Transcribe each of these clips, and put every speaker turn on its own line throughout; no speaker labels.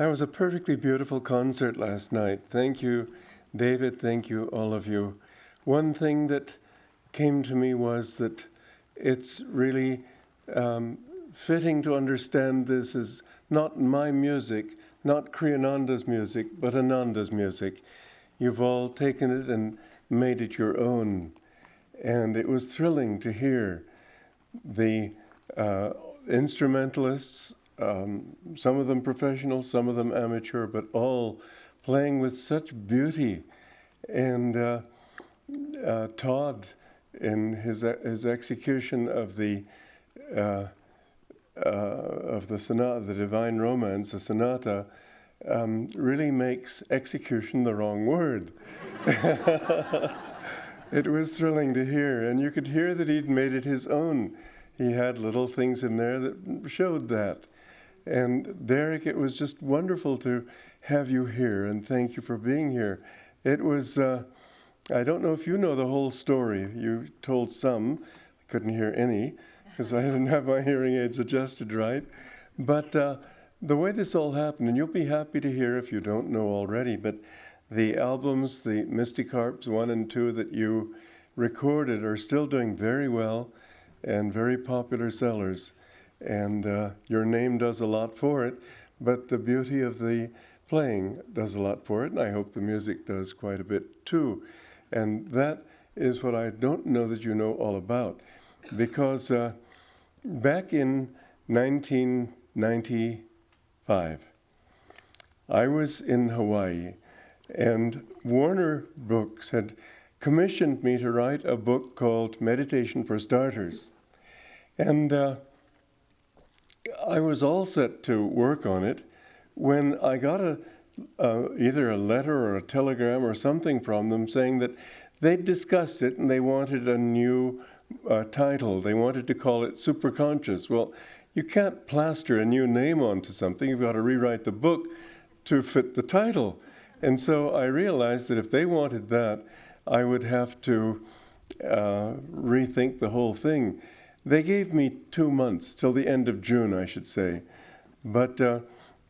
That was a perfectly beautiful concert last night. Thank you, David. Thank you, all of you. One thing that came to me was that it's really fitting to understand this is not my music, not Kriyananda's music, but Ananda's music. You've all taken it and made it your own. And it was thrilling to hear the instrumentalists, some of them professional, some of them amateur, but all playing with such beauty. And Todd, in his execution of the sonata, the Divine Romance, the sonata, really makes execution the wrong word. It was thrilling to hear, and you could hear that he'd made it his own. He had little things in there that showed that. And Derek, it was just wonderful to have you here, and thank you for being here. It was, I don't know if you know the whole story. You told some. I couldn't hear any, because I didn't have my hearing aids adjusted right. But the way this all happened, and you'll be happy to hear if you don't know already, but the albums, the Mystic Harps 1 and 2 that you recorded are still doing very well and very popular sellers. And your name does a lot for it, but the beauty of the playing does a lot for it, and I hope the music does quite a bit too. And that is what I don't know that you know all about, because back in 1995, I was in Hawaii, and Warner Books had commissioned me to write a book called Meditation for Starters. And I was all set to work on it when I got either a letter or a telegram or something from them saying that they'd discussed it and they wanted a new title. They wanted to call it Superconscious. Well, you can't plaster a new name onto something. You've got to rewrite the book to fit the title. And so I realized that if they wanted that, I would have to rethink the whole thing. They gave me 2 months, till the end of June, I should say. But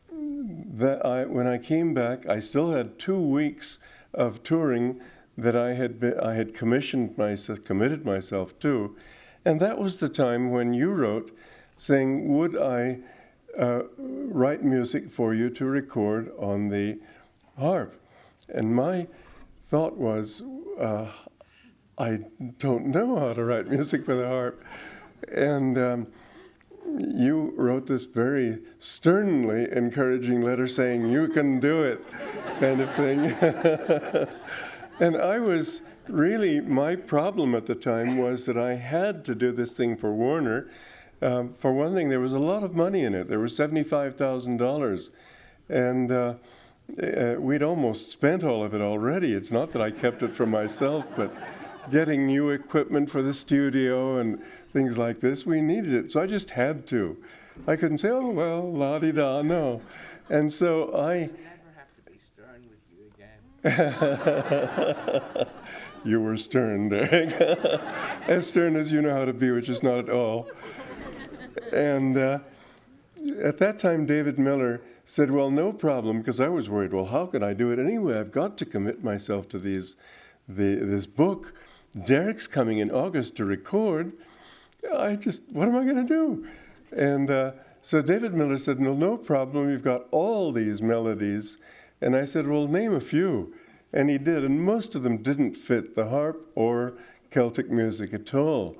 when I came back, I still had 2 weeks of touring that I had committed myself to. And that was the time when you wrote saying, would I write music for you to record on the harp? And my thought was, I don't know how to write music for the harp. And you wrote this very sternly encouraging letter saying, you can do it, kind of thing. And I was really, my problem at the time was that I had to do this thing for Warner. For one thing, there was a lot of money in it. There was $75,000. And we'd almost spent all of it already. It's not that I kept it for myself, but getting new equipment for the studio and things like this, we needed it. So I just had to. I couldn't say, oh, well, la-di-da, no. And so I...
never have to be stern with you again.
You were stern, Derek. As stern as you know how to be, which is not at all. And at that time, David Miller said, well, no problem, because I was worried, well, how can I do it anyway? I've got to commit myself to this book. Derek's coming in August to record. What am I going to do? And so David Miller said, no problem, you've got all these melodies. And I said, well, name a few. And he did, and most of them didn't fit the harp or Celtic music at all.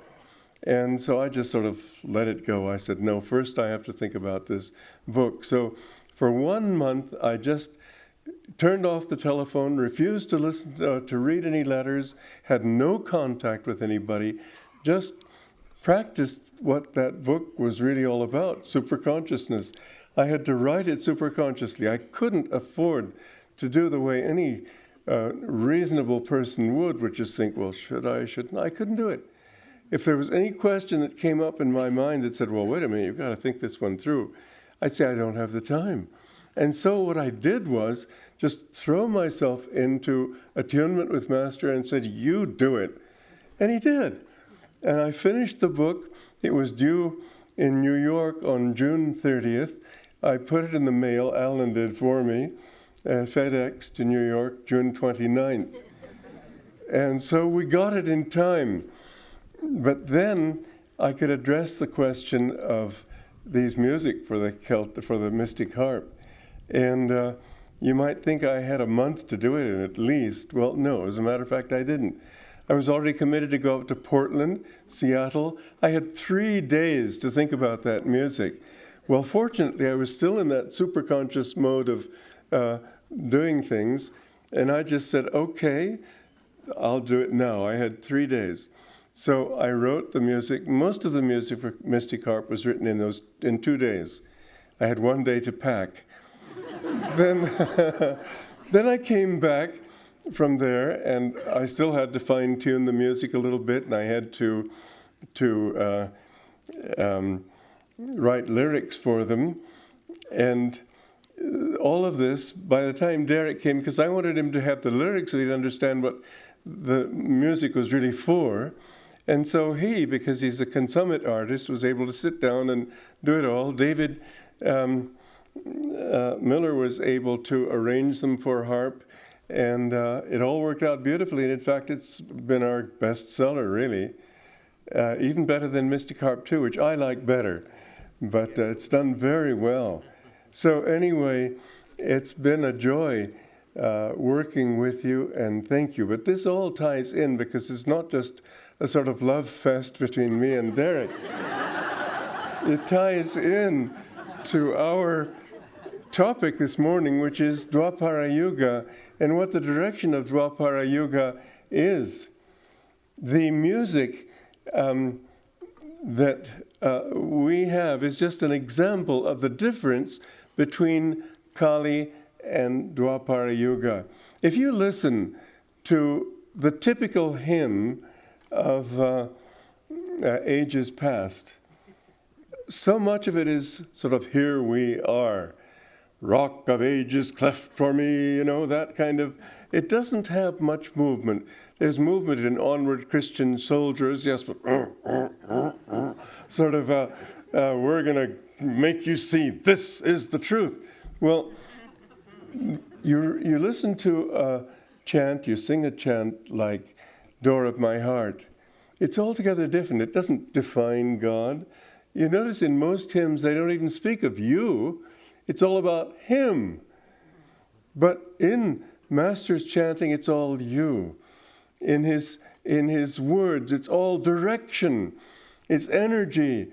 And so I just sort of let it go. I said, no, first I have to think about this book. So for 1 month, I just turned off the telephone, refused to listen to read any letters, had no contact with anybody, just practiced what that book was really all about, superconsciousness. I had to write it superconsciously. I couldn't afford to do the way any reasonable person would, which is think, well, should I, shouldn't I? I couldn't do it. If there was any question that came up in my mind that said, well, wait a minute, you've got to think this one through, I'd say, I don't have the time. And so what I did was just throw myself into attunement with Master and said, you do it. And he did. And I finished the book. It was due in New York on June 30th. I put it in the mail, Alan did for me, FedEx to New York, June 29th. And so we got it in time. But then I could address the question of these music for the mystic harp. And you might think I had a month to do it in at least. Well, no, as a matter of fact, I didn't. I was already committed to go up to Portland, Seattle. I had 3 days to think about that music. Well, fortunately, I was still in that superconscious mode of doing things, and I just said, okay, I'll do it now. I had 3 days. So I wrote the music. Most of the music for Mystic Harp was written in 2 days. I had 1 day to pack. Then I came back from there, and I still had to fine-tune the music a little bit, and I had to write lyrics for them. And all of this, by the time Derek came, because I wanted him to have the lyrics so he'd understand what the music was really for. And so he, because he's a consummate artist, was able to sit down and do it all. David Miller was able to arrange them for harp, and it all worked out beautifully. And in fact, it's been our bestseller, really. Even better than Mystic Harp 2, which I like better. But it's done very well. So anyway, it's been a joy working with you, and thank you. But this all ties in because it's not just a sort of love fest between me and Derek. It ties in to our topic this morning, which is Dwapara Yuga, and what the direction of Dwapara Yuga is. The music that we have is just an example of the difference between Kali and Dwapara Yuga. If you listen to the typical hymn of ages past, so much of it is sort of, here we are, rock of ages cleft for me, you know, that kind of, it doesn't have much movement. There's movement in Onward Christian Soldiers, yes, but sort of, we're going to make you see this is the truth. Well, you listen to a chant, you sing a chant like Door of My Heart. It's altogether different. It doesn't define God. You notice in most hymns, they don't even speak of you. It's all about Him. But in Master's chanting, it's all you. In his words, it's all direction. It's energy.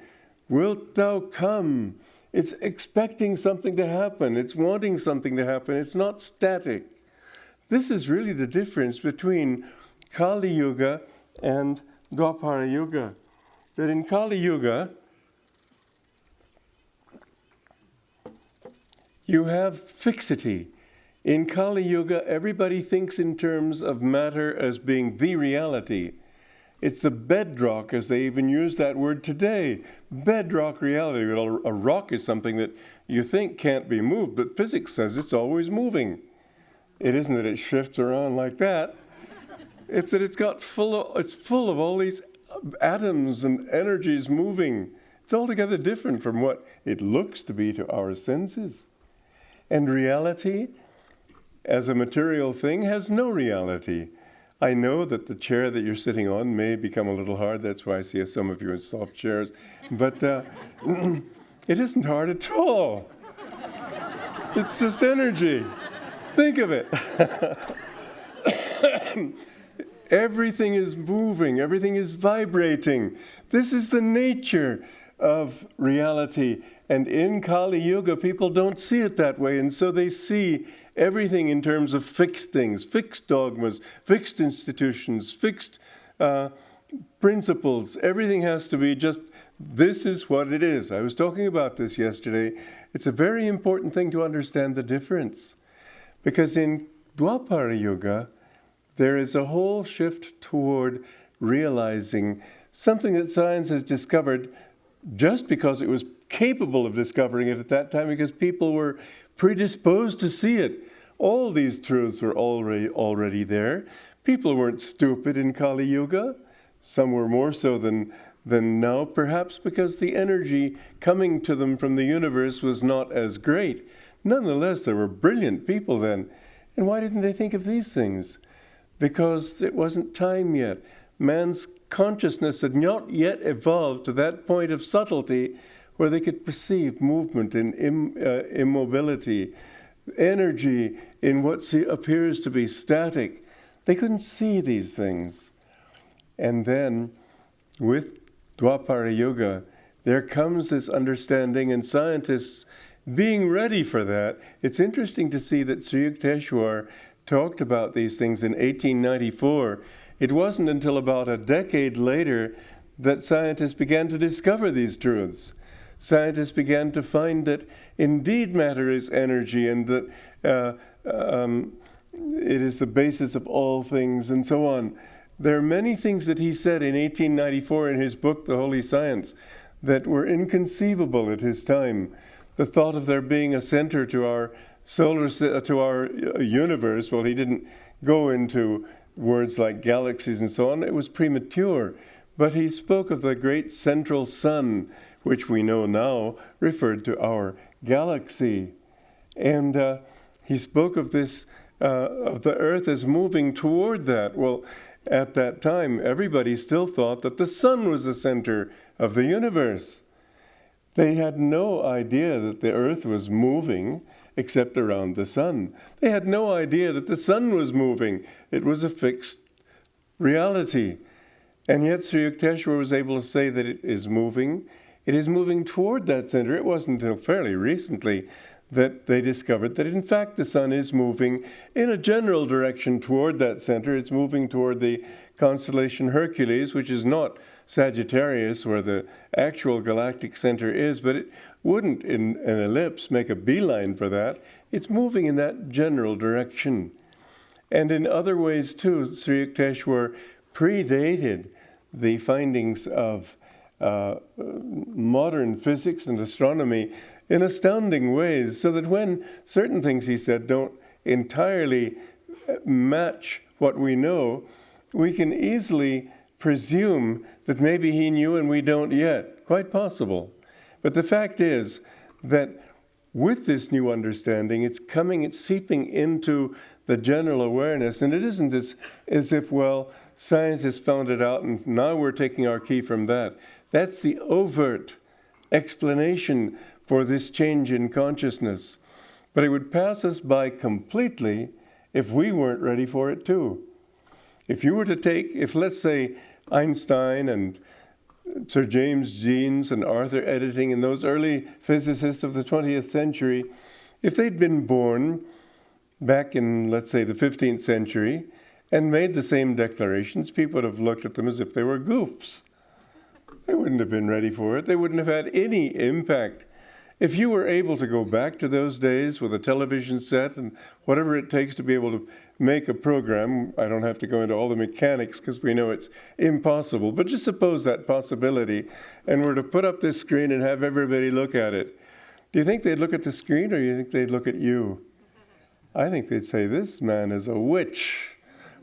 Wilt thou come? It's expecting something to happen. It's wanting something to happen. It's not static. This is really the difference between Kali Yuga and Dwapara Yuga. That in Kali Yuga, you have fixity. In Kali Yuga, everybody thinks in terms of matter as being the reality. It's the bedrock, as they even use that word today. Bedrock reality. Well, a rock is something that you think can't be moved, but physics says it's always moving. It isn't that it shifts around like that. It's that it's full of all these atoms and energies moving. It's altogether different from what it looks to be to our senses. And reality, as a material thing, has no reality. I know that the chair that you're sitting on may become a little hard. That's why I see some of you in soft chairs. But it isn't hard at all. It's just energy. Think of it. Everything is moving. Everything is vibrating. This is the nature of reality. And in Kali Yuga, people don't see it that way. And so they see everything in terms of fixed things, fixed dogmas, fixed institutions, fixed principles. Everything has to be just, this is what it is. I was talking about this yesterday. It's a very important thing to understand the difference. Because in Dwapara Yuga, there is a whole shift toward realizing something that science has discovered just because it was capable of discovering it at that time, because people were predisposed to see it. All these truths were already there. People weren't stupid in Kali Yuga. Some were more so than than now, perhaps because the energy coming to them from the universe was not as great. Nonetheless, there were brilliant people then. And why didn't they think of these things? Because it wasn't time yet. Man's consciousness had not yet evolved to that point of subtlety where they could perceive movement in immobility, energy in what appears to be static. They couldn't see these things. And then, with Dwapara Yoga, there comes this understanding, and scientists being ready for that. It's interesting to see that Sri Yukteswar talked about these things in 1894. It wasn't until about a decade later that scientists began to discover these truths. Scientists began to find that indeed matter is energy, and that it is the basis of all things, and so on. There are many things that he said in 1894 in his book, The Holy Science, that were inconceivable at his time. The thought of there being a center to our to our universe, well, he didn't go into words like galaxies and so on. It was premature. But he spoke of the great central sun, which we know now referred to our galaxy. And he spoke of this, of the earth as moving toward that. Well, at that time, everybody still thought that the sun was the center of the universe. They had no idea that the earth was moving except around the sun. They had no idea that the sun was moving. It was a fixed reality. And yet Sri Yukteswar was able to say that it is moving. It is moving toward that center. It wasn't until fairly recently that they discovered that in fact the sun is moving in a general direction toward that center. It's moving toward the constellation Hercules, which is not Sagittarius, where the actual galactic center is, but it wouldn't, in an ellipse, make a beeline for that. It's moving in that general direction. And in other ways, too, Sri Yukteswar predated the findings of modern physics and astronomy in astounding ways, so that when certain things he said don't entirely match what we know, we can easily presume that maybe he knew and we don't yet. Quite possible. But the fact is that with this new understanding, it's seeping into the general awareness, and it isn't as if, well, scientists found it out and now we're taking our key from that. That's the overt explanation for this change in consciousness. But it would pass us by completely if we weren't ready for it too. If you were to take, if let's say Einstein and Sir James Jeans and Arthur Eddington and those early physicists of the 20th century, if they'd been born back in, let's say, the 15th century and made the same declarations, people would have looked at them as if they were goofs. They wouldn't have been ready for it. They wouldn't have had any impact. If you were able to go back to those days with a television set and whatever it takes to be able to make a program, I don't have to go into all the mechanics because we know it's impossible, but just suppose that possibility, and were to put up this screen and have everybody look at it. Do you think they'd look at the screen, or do you think they'd look at you? I think they'd say, this man is a witch.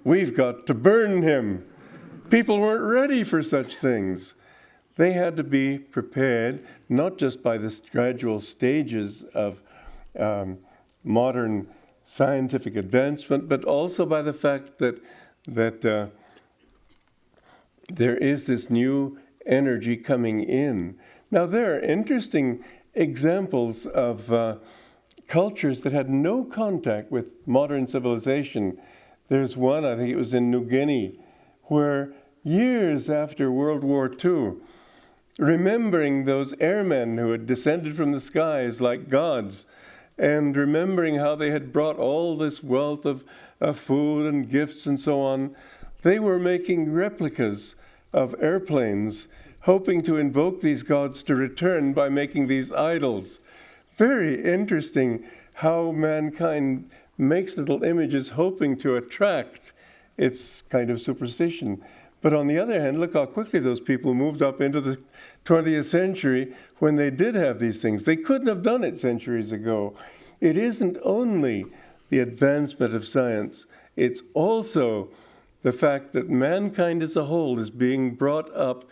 We've got to burn him. People weren't ready for such things. They had to be prepared, not just by the gradual stages of modern scientific advancement, but also by the fact that there is this new energy coming in. Now, there are interesting examples of cultures that had no contact with modern civilization. There's one, I think it was in New Guinea, where years after World War II, remembering those airmen who had descended from the skies like gods, and remembering how they had brought all this wealth of food and gifts and so on, they were making replicas of airplanes, hoping to invoke these gods to return by making these idols. Very interesting how mankind makes little images hoping to attract its kind of superstition. But on the other hand, look how quickly those people moved up into the 20th century when they did have these things. They couldn't have done it centuries ago. It isn't only the advancement of science, it's also the fact that mankind as a whole is being brought up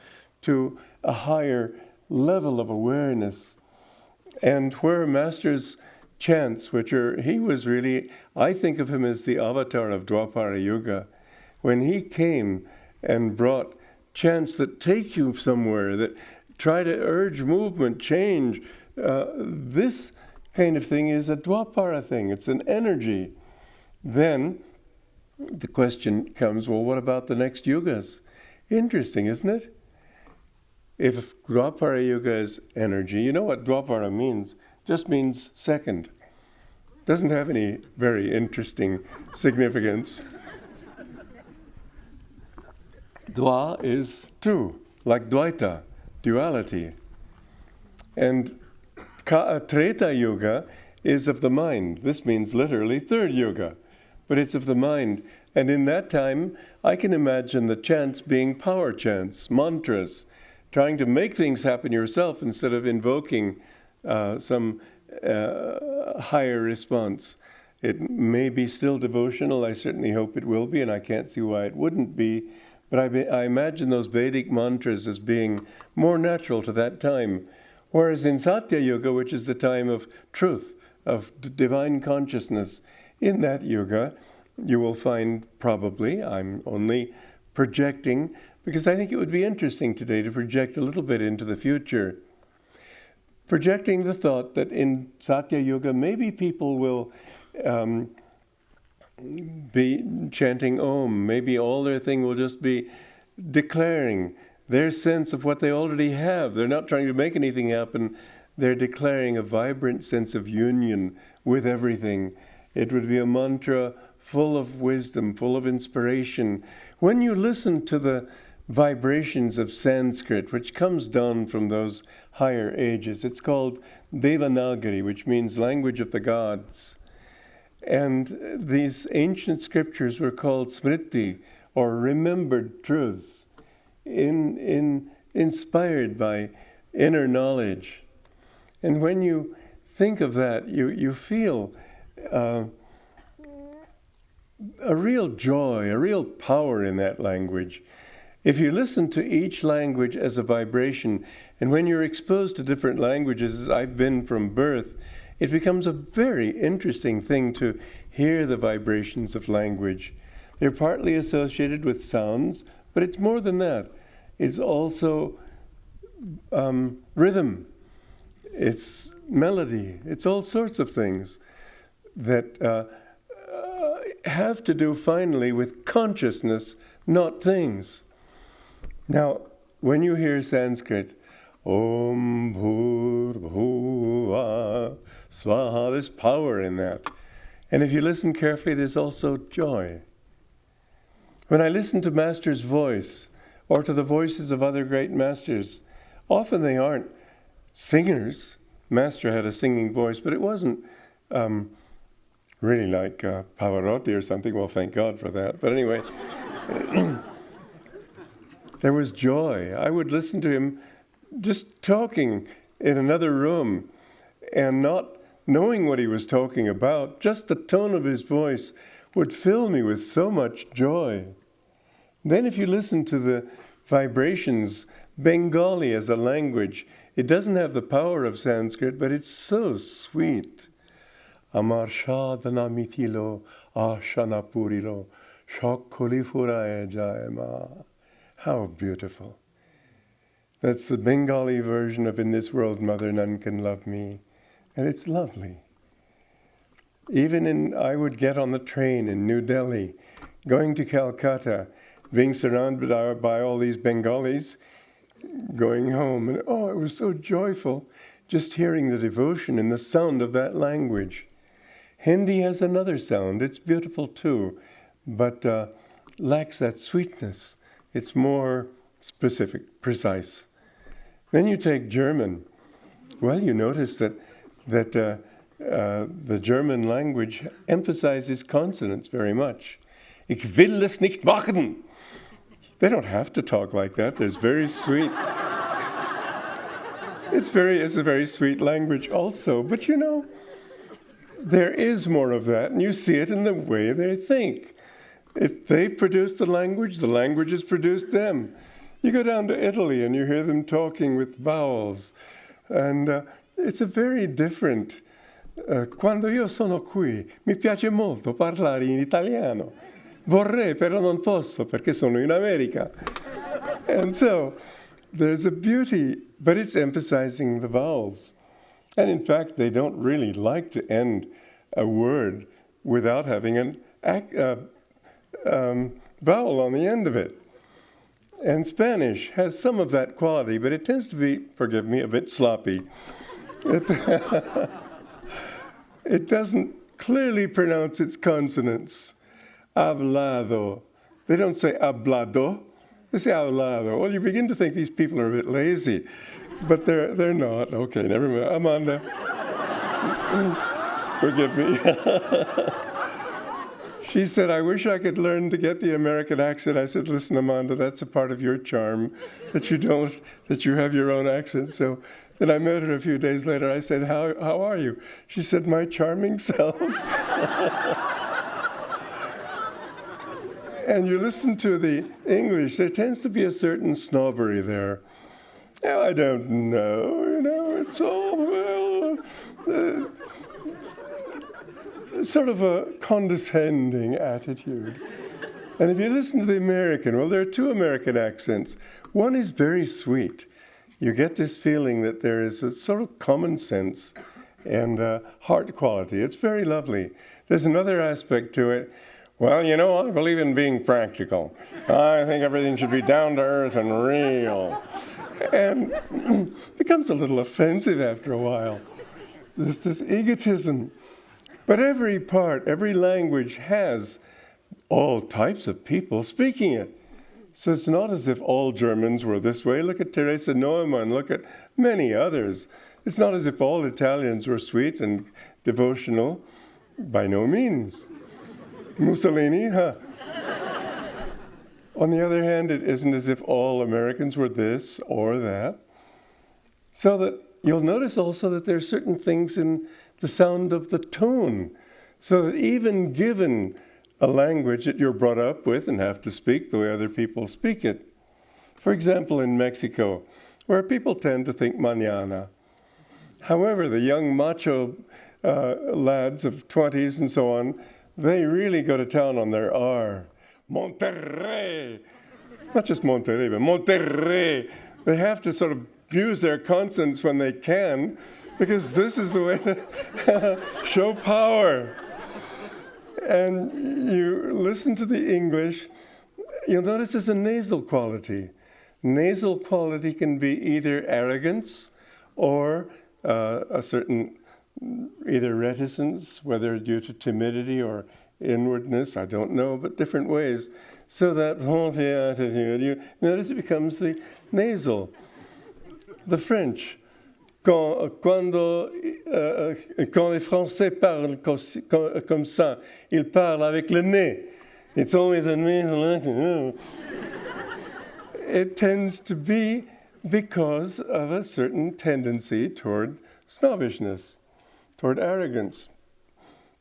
to a higher level of awareness. And where Master's chants, he was really, I think of him as the avatar of Dwapara Yuga. When he came and brought chants that take you somewhere, that try to urge movement, change, this kind of thing is a Dwapara thing. It's an energy. Then the question comes, well, what about the next yugas? Interesting, isn't it? If Dwapara Yuga is energy, you know what Dwapara means? Just means second. Doesn't have any very interesting significance. Dwa is two, like Dvaita, duality. And Treta Yuga is of the mind. This means literally third yuga, but it's of the mind. And in that time, I can imagine the chants being power chants, mantras, trying to make things happen yourself instead of invoking some higher response. It may be still devotional. I certainly hope it will be, and I can't see why it wouldn't be. But I imagine those Vedic mantras as being more natural to that time. Whereas in Satya Yuga, which is the time of truth, of divine consciousness, in that yuga, you will find probably, I'm only projecting, because I think it would be interesting today to project a little bit into the future. Projecting the thought that in Satya Yuga, maybe people will be chanting Om. Maybe all their thing will just be declaring their sense of what they already have. They're not trying to make anything happen. They're declaring a vibrant sense of union with everything. It would be a mantra full of wisdom, full of inspiration. When you listen to the vibrations of Sanskrit, which comes down from those higher ages, it's called Devanagari, which means language of the gods. And these ancient scriptures were called smriti, or remembered truths, inspired by inner knowledge. And when you think of that, you feel a real joy, a real power in that language. If you listen to each language as a vibration, and when you're exposed to different languages, as I've been from birth, it becomes a very interesting thing to hear the vibrations of language. They're partly associated with sounds, but it's more than that. It's also rhythm. It's melody. It's all sorts of things that have to do finally with consciousness, not things. Now, when you hear Sanskrit, Om Bhur Bhuva Swaha, there's power in that. And if you listen carefully, there's also joy. When I listen to Master's voice, or to the voices of other great masters, often they aren't singers. Master had a singing voice, but it wasn't really like Pavarotti or something. Well, thank God for that. But anyway, there was joy. I would listen to him just talking in another room and not knowing what he was talking about. Just the tone of his voice would fill me with so much joy. Then if you listen to the vibrations, Bengali as a language, it doesn't have the power of Sanskrit, but it's so sweet. Amar shadana mitilo ashana purilo shakkoli furaye jayama. How beautiful. That's the Bengali version of In This World, Mother, None Can Love Me. And it's lovely. I would get on the train in New Delhi, going to Calcutta, being surrounded by all these Bengalis, going home. And it was so joyful just hearing the devotion and the sound of that language. Hindi has another sound. It's beautiful too, but lacks that sweetness. It's more specific, precise. Then you take German. Well, you notice that the German language emphasizes consonants very much. Ich will es nicht machen. They don't have to talk like that. There's very sweet. It's a very sweet language also. But there is more of that, and you see it in the way they think. They've produced the language has produced them. You go down to Italy and you hear them talking with vowels. And it's a very different. Quando io sono qui, mi piace molto parlare in italiano. Vorrei, però non posso, perché sono in America. And so there's a beauty, but it's emphasizing the vowels. And in fact, they don't really like to end a word without having an vowel on the end of it. And Spanish has some of that quality, but it tends to be, forgive me, a bit sloppy. It doesn't clearly pronounce its consonants. Hablado. They don't say hablado. They say hablado. Well, you begin to think these people are a bit lazy, but they're not. Okay, never mind. Amanda, forgive me. She said, I wish I could learn to get the American accent. I said, listen, Amanda, that's a part of your charm, that you have your own accent. So then I met her a few days later. I said, how are you? She said, my charming self. And you listen to the English, there tends to be a certain snobbery there. Oh, I don't know, it's all, well, sort of a condescending attitude. And if you listen to the American, well, there are two American accents. One is very sweet. You get this feeling that there is a sort of common sense and heart quality. It's very lovely. There's another aspect to it. Well, I believe in being practical. I think everything should be down to earth and real. And it becomes a little offensive after a while. There's this egotism. But every language has all types of people speaking it. So it's not as if all Germans were this way. Look at Teresa Neumann, look at many others. It's not as if all Italians were sweet and devotional. By no means. Mussolini, huh? On the other hand, it isn't as if all Americans were this or that. So that you'll notice also that there are certain things in the sound of the tone, so that even given a language that you're brought up with and have to speak the way other people speak it. For example, in Mexico, where people tend to think mañana. However, the young macho lads of 20s and so on, they really go to town on their R. Monterrey. Not just Monterrey, but Monterrey. They have to sort of use their consonants when they can, because this is the way to show power. And you listen to the English, you'll notice there's a nasal quality. Nasal quality can be either arrogance or a certain either reticence, whether due to timidity or inwardness, I don't know, but different ways. So that attitude, you notice it becomes the nasal. The French, quand les Français parlent comme ça, ils parlent avec le nez. It's always a nasal. It tends to be because of a certain tendency toward snobbishness, toward arrogance.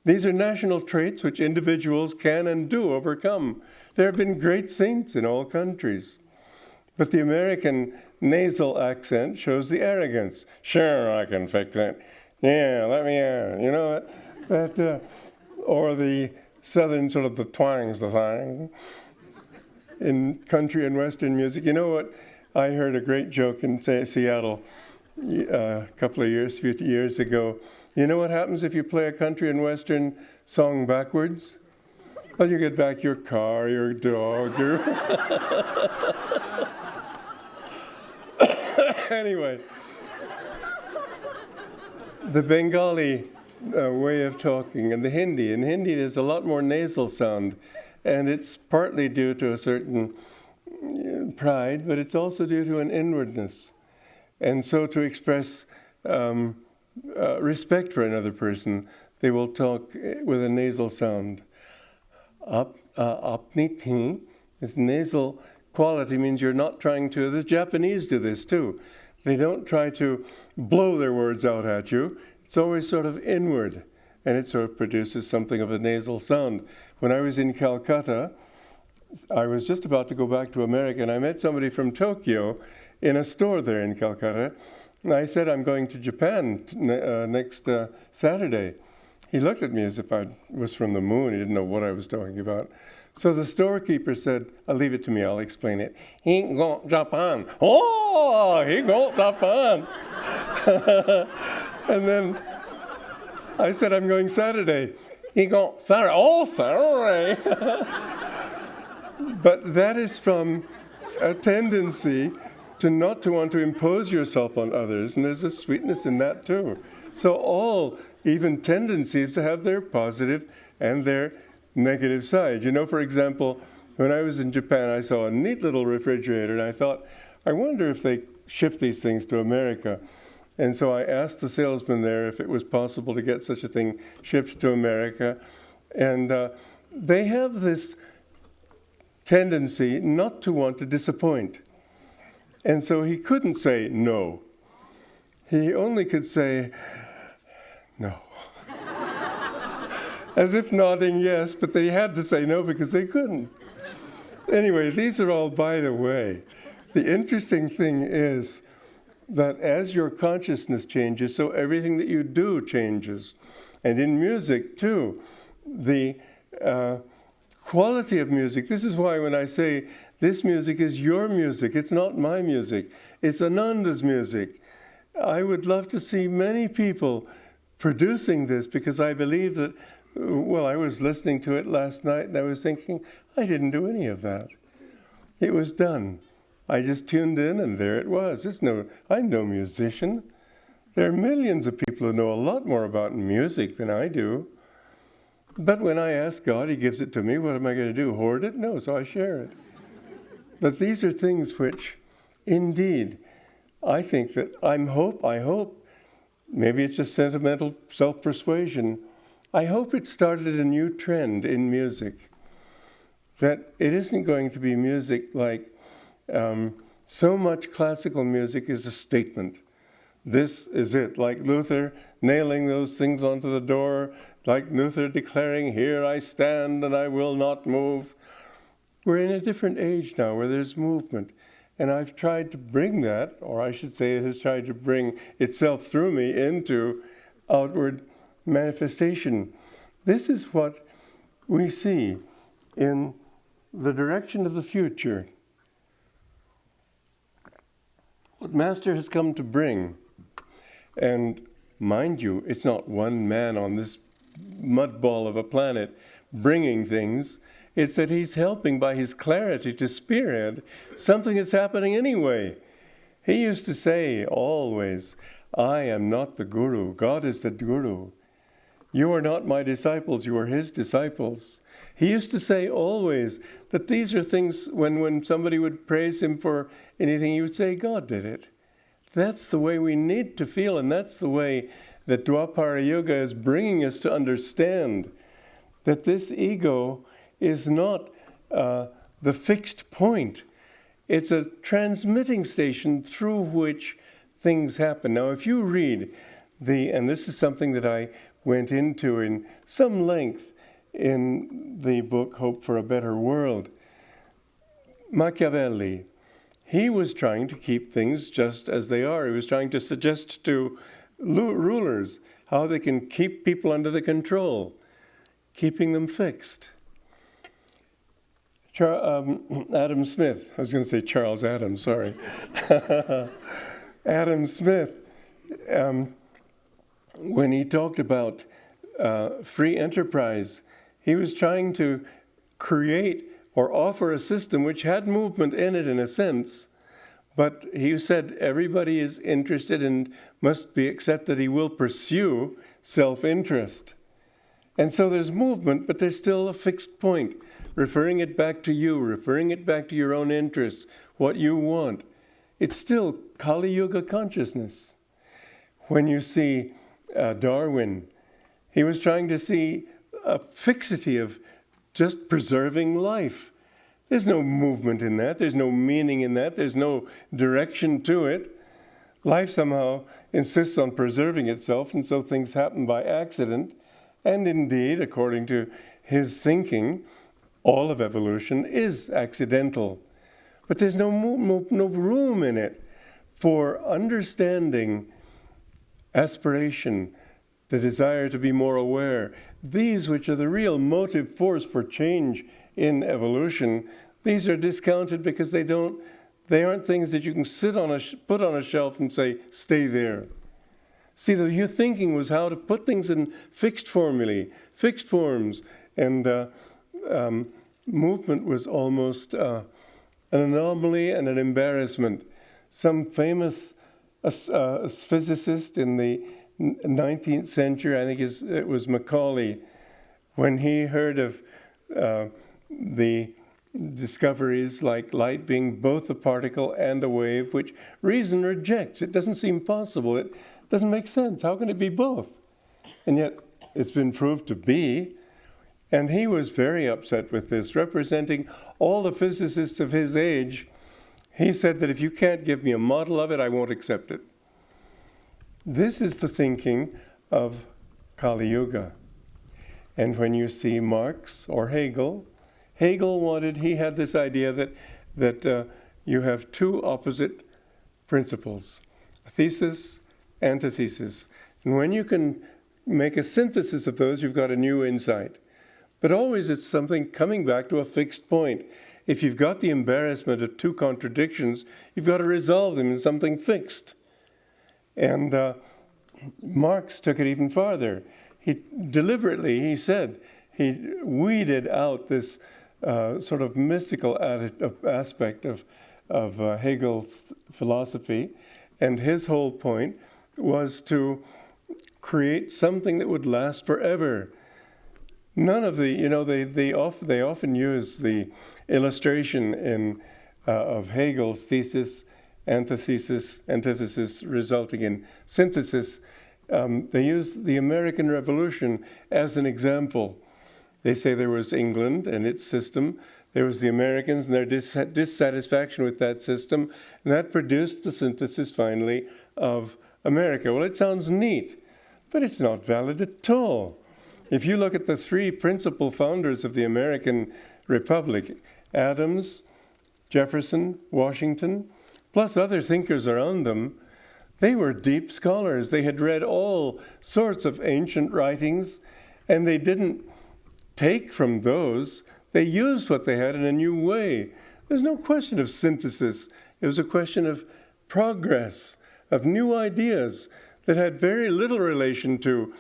These are national traits which individuals can and do overcome. There have been great saints in all countries. But the American nasal accent shows the arrogance. Sure, I can fix it. Yeah, let me that or the southern sort of the twangs, the thing. In country and Western music. You know what? I heard a great joke in Seattle a few years ago. You know what happens if you play a country and Western song backwards? Well, you get back your car, your dog, your... Anyway, the Bengali way of talking and the Hindi. In Hindi, there's a lot more nasal sound, and it's partly due to a certain pride, but it's also due to an inwardness. And so to express respect for another person, they will talk with a nasal sound. Apni thi, this nasal quality means you're not trying to, the Japanese do this too. They don't try to blow their words out at you. It's always sort of inward, and it sort of produces something of a nasal sound. When I was in Calcutta, I was just about to go back to America, and I met somebody from Tokyo in a store there in Calcutta. And I said, I'm going to Japan next Saturday. He looked at me as if I was from the moon. He didn't know what I was talking about. So the storekeeper said, leave it to me, I'll explain it. He go Japan. Oh, he go Japan. And then I said, I'm going Saturday. He go, Saturday. Oh, Saturday. But that is from a tendency to not to want to impose yourself on others, and there's a sweetness in that too. So all, even tendencies, to have their positive and their negative side. You know, for example, when I was in Japan, I saw a neat little refrigerator, and I thought, I wonder if they ship these things to America. And so I asked the salesman there if it was possible to get such a thing shipped to America. And they have this tendency not to want to disappoint. And so he couldn't say no. He only could say no. As if nodding yes, but they had to say no because they couldn't. Anyway, these are all by the way. The interesting thing is that as your consciousness changes, so everything that you do changes. And in music, too, the quality of music, this is why when I say this music is your music, it's not my music, it's Ananda's music. I would love to see many people producing this because I believe that, well, I was listening to it last night and I was thinking, I didn't do any of that. It was done. I just tuned in and there it was. I'm no musician. There are millions of people who know a lot more about music than I do. But when I ask God, He gives it to me. What am I going to do? Hoard it? No, so I share it. But these are things which, indeed, I think that I hope, maybe it's just sentimental self-persuasion, I hope it started a new trend in music. That it isn't going to be music like so much classical music is a statement. This is it, like Luther nailing those things onto the door, like Luther declaring, here I stand and I will not move. We're in a different age now where there's movement. And I've tried to bring that, or I should say it has tried to bring itself through me into outward manifestation. This is what we see in the direction of the future. What Master has come to bring, and mind you, it's not one man on this mud ball of a planet bringing things. It's that he's helping by his clarity to spearhead something that's happening anyway. He used to say always, I am not the guru, God is the guru. You are not my disciples, you are his disciples. He used to say always that these are things, when somebody would praise him for anything, he would say, God did it. That's the way we need to feel, and that's the way that Dwapara Yoga is bringing us to understand that this ego is not the fixed point. It's a transmitting station through which things happen. Now, if you read and this is something that I went into in some length in the book Hope for a Better World, Machiavelli, he was trying to keep things just as they are. He was trying to suggest to rulers how they can keep people under the control, keeping them fixed. Adam Smith, I was going to say Charles Adams, sorry. Adam Smith, when he talked about free enterprise, he was trying to create or offer a system which had movement in it in a sense, but he said everybody is interested and must be accepted. He will pursue self-interest. And so there's movement, but there's still a fixed point, referring it back to you, referring it back to your own interests, what you want. It's still Kali Yuga consciousness. When you see Darwin, he was trying to see a fixity of just preserving life. There's no movement in that. There's no meaning in that. There's no direction to it. Life somehow insists on preserving itself, and so things happen by accident. And indeed, according to his thinking, all of evolution is accidental. But there's no room in it for understanding aspiration, the desire to be more aware. These, which are the real motive force for change in evolution, these are discounted because they aren't things that you can put on a shelf and say, stay there. See, your thinking was how to put things in fixed formulae, fixed forms, and movement was almost an anomaly and an embarrassment. Some famous physicist in the 19th century, I think it was Macaulay, when he heard of the discoveries like light being both a particle and a wave, which reason rejects. It doesn't seem possible. It doesn't make sense. How can it be both? And yet it's been proved to be. And he was very upset with this, representing all the physicists of his age. He said that if you can't give me a model of it, I won't accept it. This is the thinking of Kali Yuga. And when you see Marx or Hegel he had this idea that you have two opposite principles, thesis, antithesis. And when you can make a synthesis of those, you've got a new insight. But always it's something coming back to a fixed point. If you've got the embarrassment of two contradictions, you've got to resolve them in something fixed. And Marx took it even farther. He said, he weeded out this sort of mystical aspect of Hegel's philosophy, and his whole point was to create something that would last forever. None of the, they often use the illustration of Hegel's thesis, antithesis resulting in synthesis. They use the American Revolution as an example. They say there was England and its system, there was the Americans and their dissatisfaction with that system, and that produced the synthesis finally of America. Well, it sounds neat, but it's not valid at all. If you look at the three principal founders of the American Republic, Adams, Jefferson, Washington, plus other thinkers around them, they were deep scholars. They had read all sorts of ancient writings, and they didn't take from those. They used what they had in a new way. There's no question of synthesis. It was a question of progress, of new ideas that had very little relation to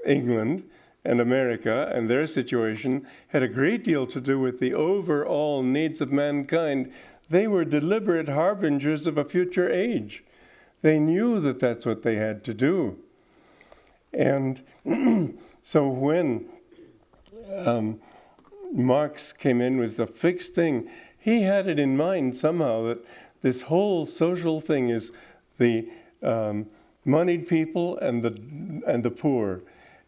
England and America and their situation, had a great deal to do with the overall needs of mankind. They were deliberate harbingers of a future age. They knew that that's what they had to do. And so when Marx came in with a fixed thing, he had it in mind somehow that this whole social thing is the moneyed people and the poor,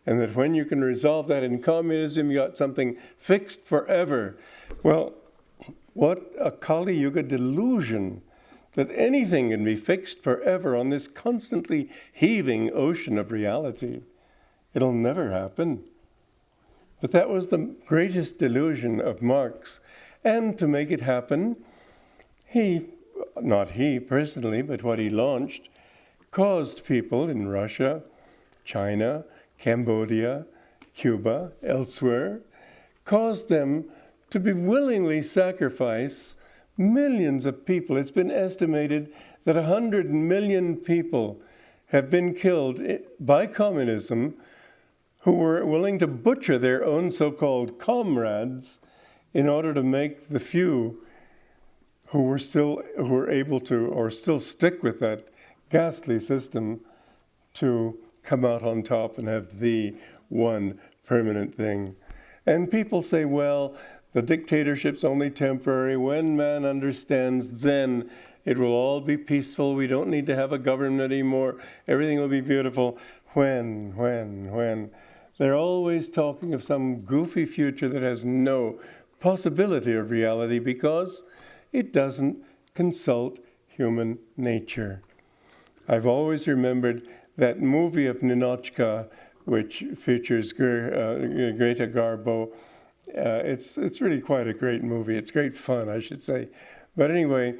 and that when you can resolve that in communism, you got something fixed forever. Well, what a Kali Yuga delusion that anything can be fixed forever on this constantly heaving ocean of reality. It'll never happen. But that was the greatest delusion of Marx. And to make it happen, not he personally, but what he launched, caused people in Russia, China, Cambodia, Cuba, elsewhere, caused them to be willingly sacrifice millions of people. It's been estimated that 100 million people have been killed by communism who were willing to butcher their own so-called comrades in order to make the few who were able to or still stick with that ghastly system to come out on top and have the one permanent thing. And people say, well, the dictatorship's only temporary. When man understands, then it will all be peaceful. We don't need to have a government anymore. Everything will be beautiful. When? They're always talking of some goofy future that has no possibility of reality because it doesn't consult human nature. I've always remembered that movie of Ninochka, which features Greta Garbo It's really quite a great movie. It's great fun, I should say. But anyway,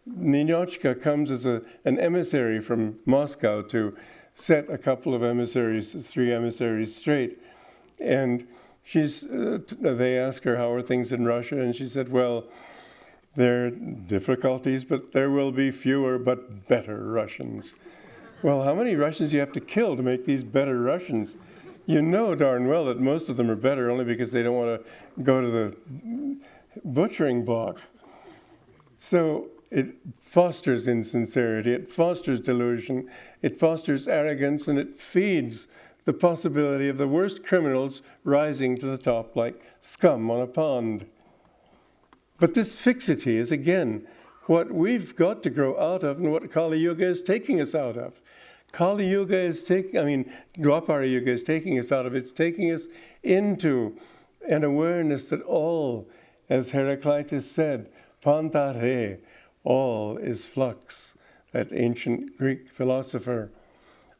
Ninotchka comes as an emissary from Moscow to set a couple of emissaries, 3 emissaries straight. And they ask her, how are things in Russia? And she said, well, there are difficulties, but there will be fewer but better Russians. Well, how many Russians do you have to kill to make these better Russians? You know darn well that most of them are better only because they don't want to go to the butchering block. So it fosters insincerity, it fosters delusion, it fosters arrogance, and it feeds the possibility of the worst criminals rising to the top like scum on a pond. But this fixity is, again, what we've got to grow out of and what Kali Yuga is taking us out of. Kali Yuga is Dwapara Yuga is taking us out of. It's taking us into an awareness that all, as Heraclitus said, pantare, all is flux, that ancient Greek philosopher.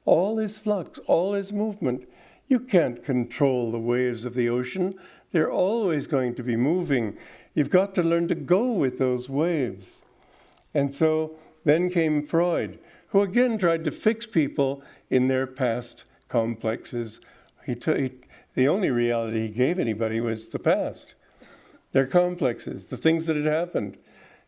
All is flux, all is movement. You can't control the waves of the ocean. They're always going to be moving. You've got to learn to go with those waves. And so then came Freud, who again tried to fix people in their past complexes. The only reality he gave anybody was the past, their complexes, the things that had happened.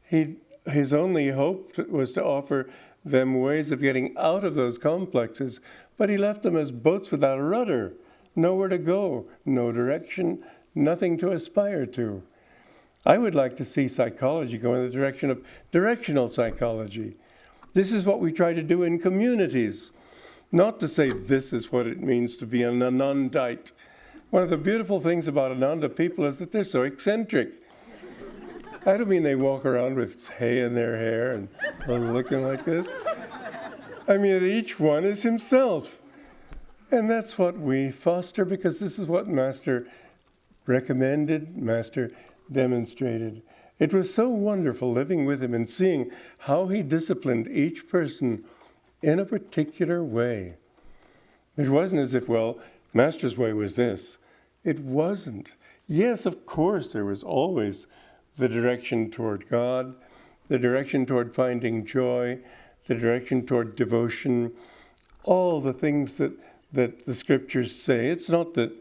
His only hope was to offer them ways of getting out of those complexes, but he left them as boats without a rudder, nowhere to go, no direction, nothing to aspire to. I would like to see psychology go in the direction of directional psychology. This is what we try to do in communities, not to say this is what it means to be an Anandite. One of the beautiful things about Ananda people is that they're so eccentric. I don't mean they walk around with hay in their hair and looking like this. I mean, each one is himself. And that's what we foster because this is what Master recommended, Master demonstrated. It was so wonderful living with him and seeing how he disciplined each person in a particular way. It wasn't as if, well, Master's way was this. It wasn't. Yes, of course, there was always the direction toward God, the direction toward finding joy, the direction toward devotion, all the things that the scriptures say. It's not that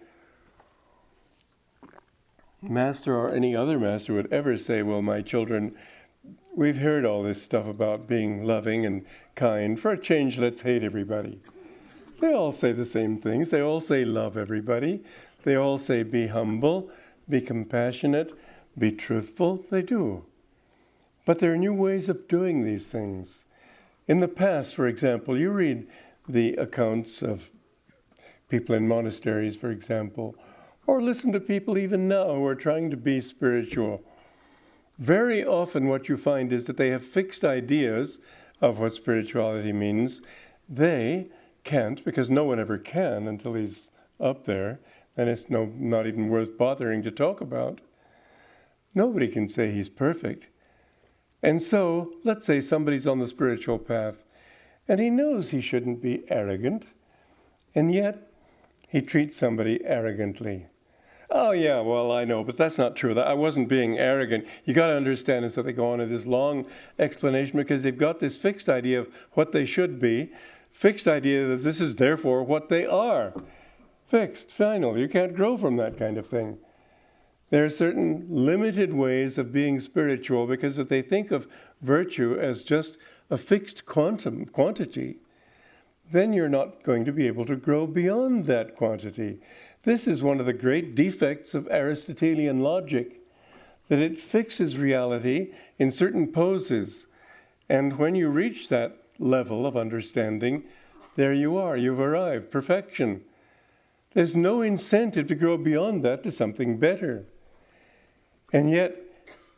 Master or any other master would ever say, well, my children, we've heard all this stuff about being loving and kind. For a change, let's hate everybody. They all say the same things. They all say love everybody. They all say be humble, be compassionate, be truthful. They do. But there are new ways of doing these things. In the past, for example, you read the accounts of people in monasteries, for example, or listen to people even now who are trying to be spiritual. Very often what you find is that they have fixed ideas of what spirituality means. They can't, because no one ever can until he's up there, and it's not even worth bothering to talk about. Nobody can say he's perfect. And so, let's say somebody's on the spiritual path, and he knows he shouldn't be arrogant, and yet he treats somebody arrogantly. Oh yeah, well, I know, but that's not true. I wasn't being arrogant. You got to understand is that they go on to this long explanation because they've got this fixed idea of what they should be, fixed idea that this is therefore what they are. Fixed, final. You can't grow from that kind of thing. There are certain limited ways of being spiritual because if they think of virtue as just a fixed quantity, then you're not going to be able to grow beyond that quantity. This is one of the great defects of Aristotelian logic, that it fixes reality in certain poses. And when you reach that level of understanding, there you are, you've arrived, perfection. There's no incentive to grow beyond that to something better. And yet,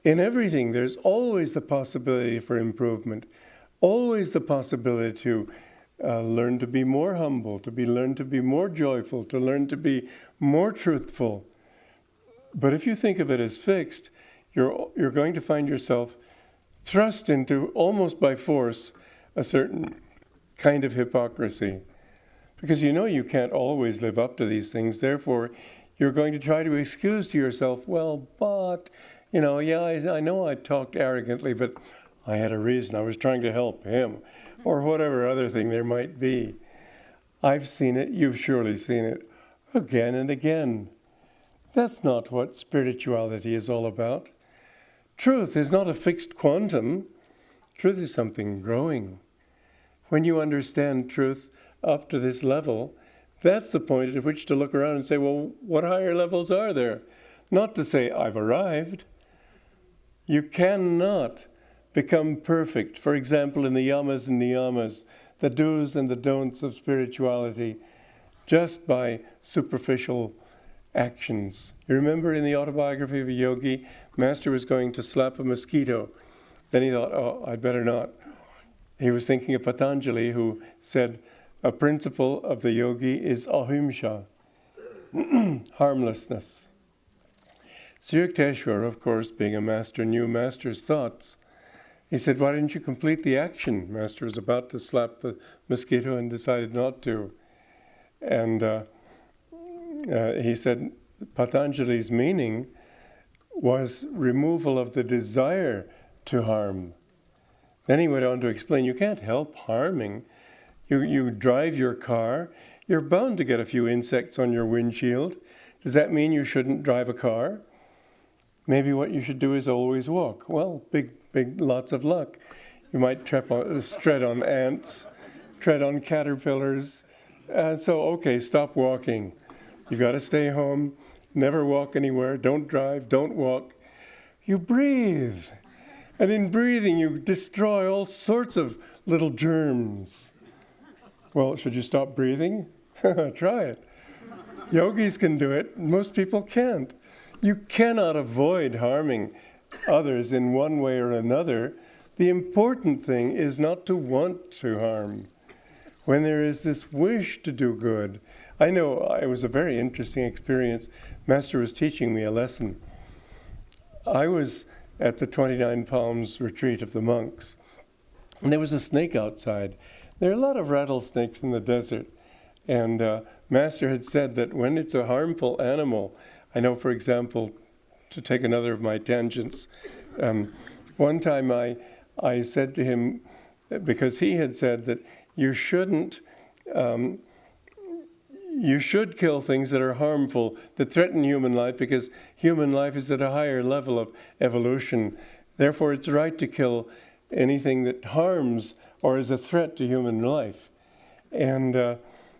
in everything, there's always the possibility for improvement, always the possibility to learn to be more humble, learn to be more joyful, to learn to be more truthful. But if you think of it as fixed, you're going to find yourself thrust into, almost by force, a certain kind of hypocrisy. Because you know you can't always live up to these things, therefore you're going to try to excuse to yourself, well, but, yeah, I know I talked arrogantly, but I had a reason. I was trying to help him, or whatever other thing there might be. I've seen it, you've surely seen it, again and again. That's not what spirituality is all about. Truth is not a fixed quantum. Truth is something growing. When you understand truth up to this level, that's the point at which to look around and say, well, what higher levels are there? Not to say, I've arrived. You cannot become perfect, for example, in the yamas and niyamas, the do's and the don'ts of spirituality, just by superficial actions. You remember in the Autobiography of a Yogi, Master was going to slap a mosquito. Then he thought, oh, I'd better not. He was thinking of Patanjali, who said, a principle of the yogi is ahimsa, harmlessness. Sri Yukteswar, of course, being a master, knew Master's thoughts. He said, why didn't you complete the action? Master was about to slap the mosquito and decided not to. And he said, Patanjali's meaning was removal of the desire to harm. Then he went on to explain, you can't help harming. You drive your car, you're bound to get a few insects on your windshield. Does that mean you shouldn't drive a car? Maybe what you should do is always walk. Well, big, lots of luck. You might tread on ants, tread on caterpillars. So, stop walking. You've got to stay home, never walk anywhere, don't drive, don't walk. You breathe. And in breathing, you destroy all sorts of little germs. Well, should you stop breathing? Try it. Yogis can do it. Most people can't. You cannot avoid harming others in one way or another. The important thing is not to want to harm. When there is this wish to do good. I know it was a very interesting experience. Master was teaching me a lesson. I was at the 29 Palms retreat of the monks, and there was a snake outside. There are a lot of rattlesnakes in the desert, and Master had said that when it's a harmful animal, I know, for example, to take another of my tangents, one time I said to him, because he had said that you shouldn't, you should kill things that are harmful, that threaten human life, because human life is at a higher level of evolution. Therefore, it's right to kill anything that harms or is a threat to human life. And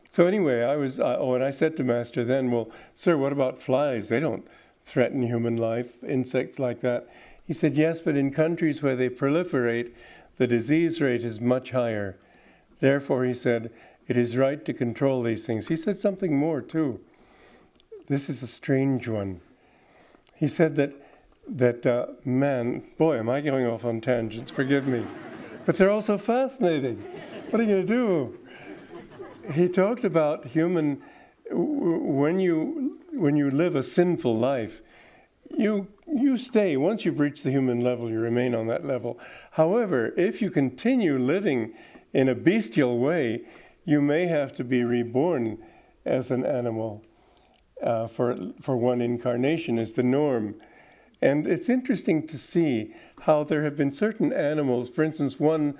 so anyway, and I said to Master then, well, sir, what about flies? They don't threaten human life, insects like that. He said, yes, but in countries where they proliferate, the disease rate is much higher. Therefore, he said, it is right to control these things. He said something more, too. This is a strange one. He said that man, boy, am I going off on tangents, forgive me. But they're also fascinating. What are you going to do? He talked about when you live a sinful life, you stay. Once you've reached the human level, you remain on that level. However, if you continue living in a bestial way, you may have to be reborn as an animal for one incarnation is the norm. And it's interesting to see how there have been certain animals, for instance, one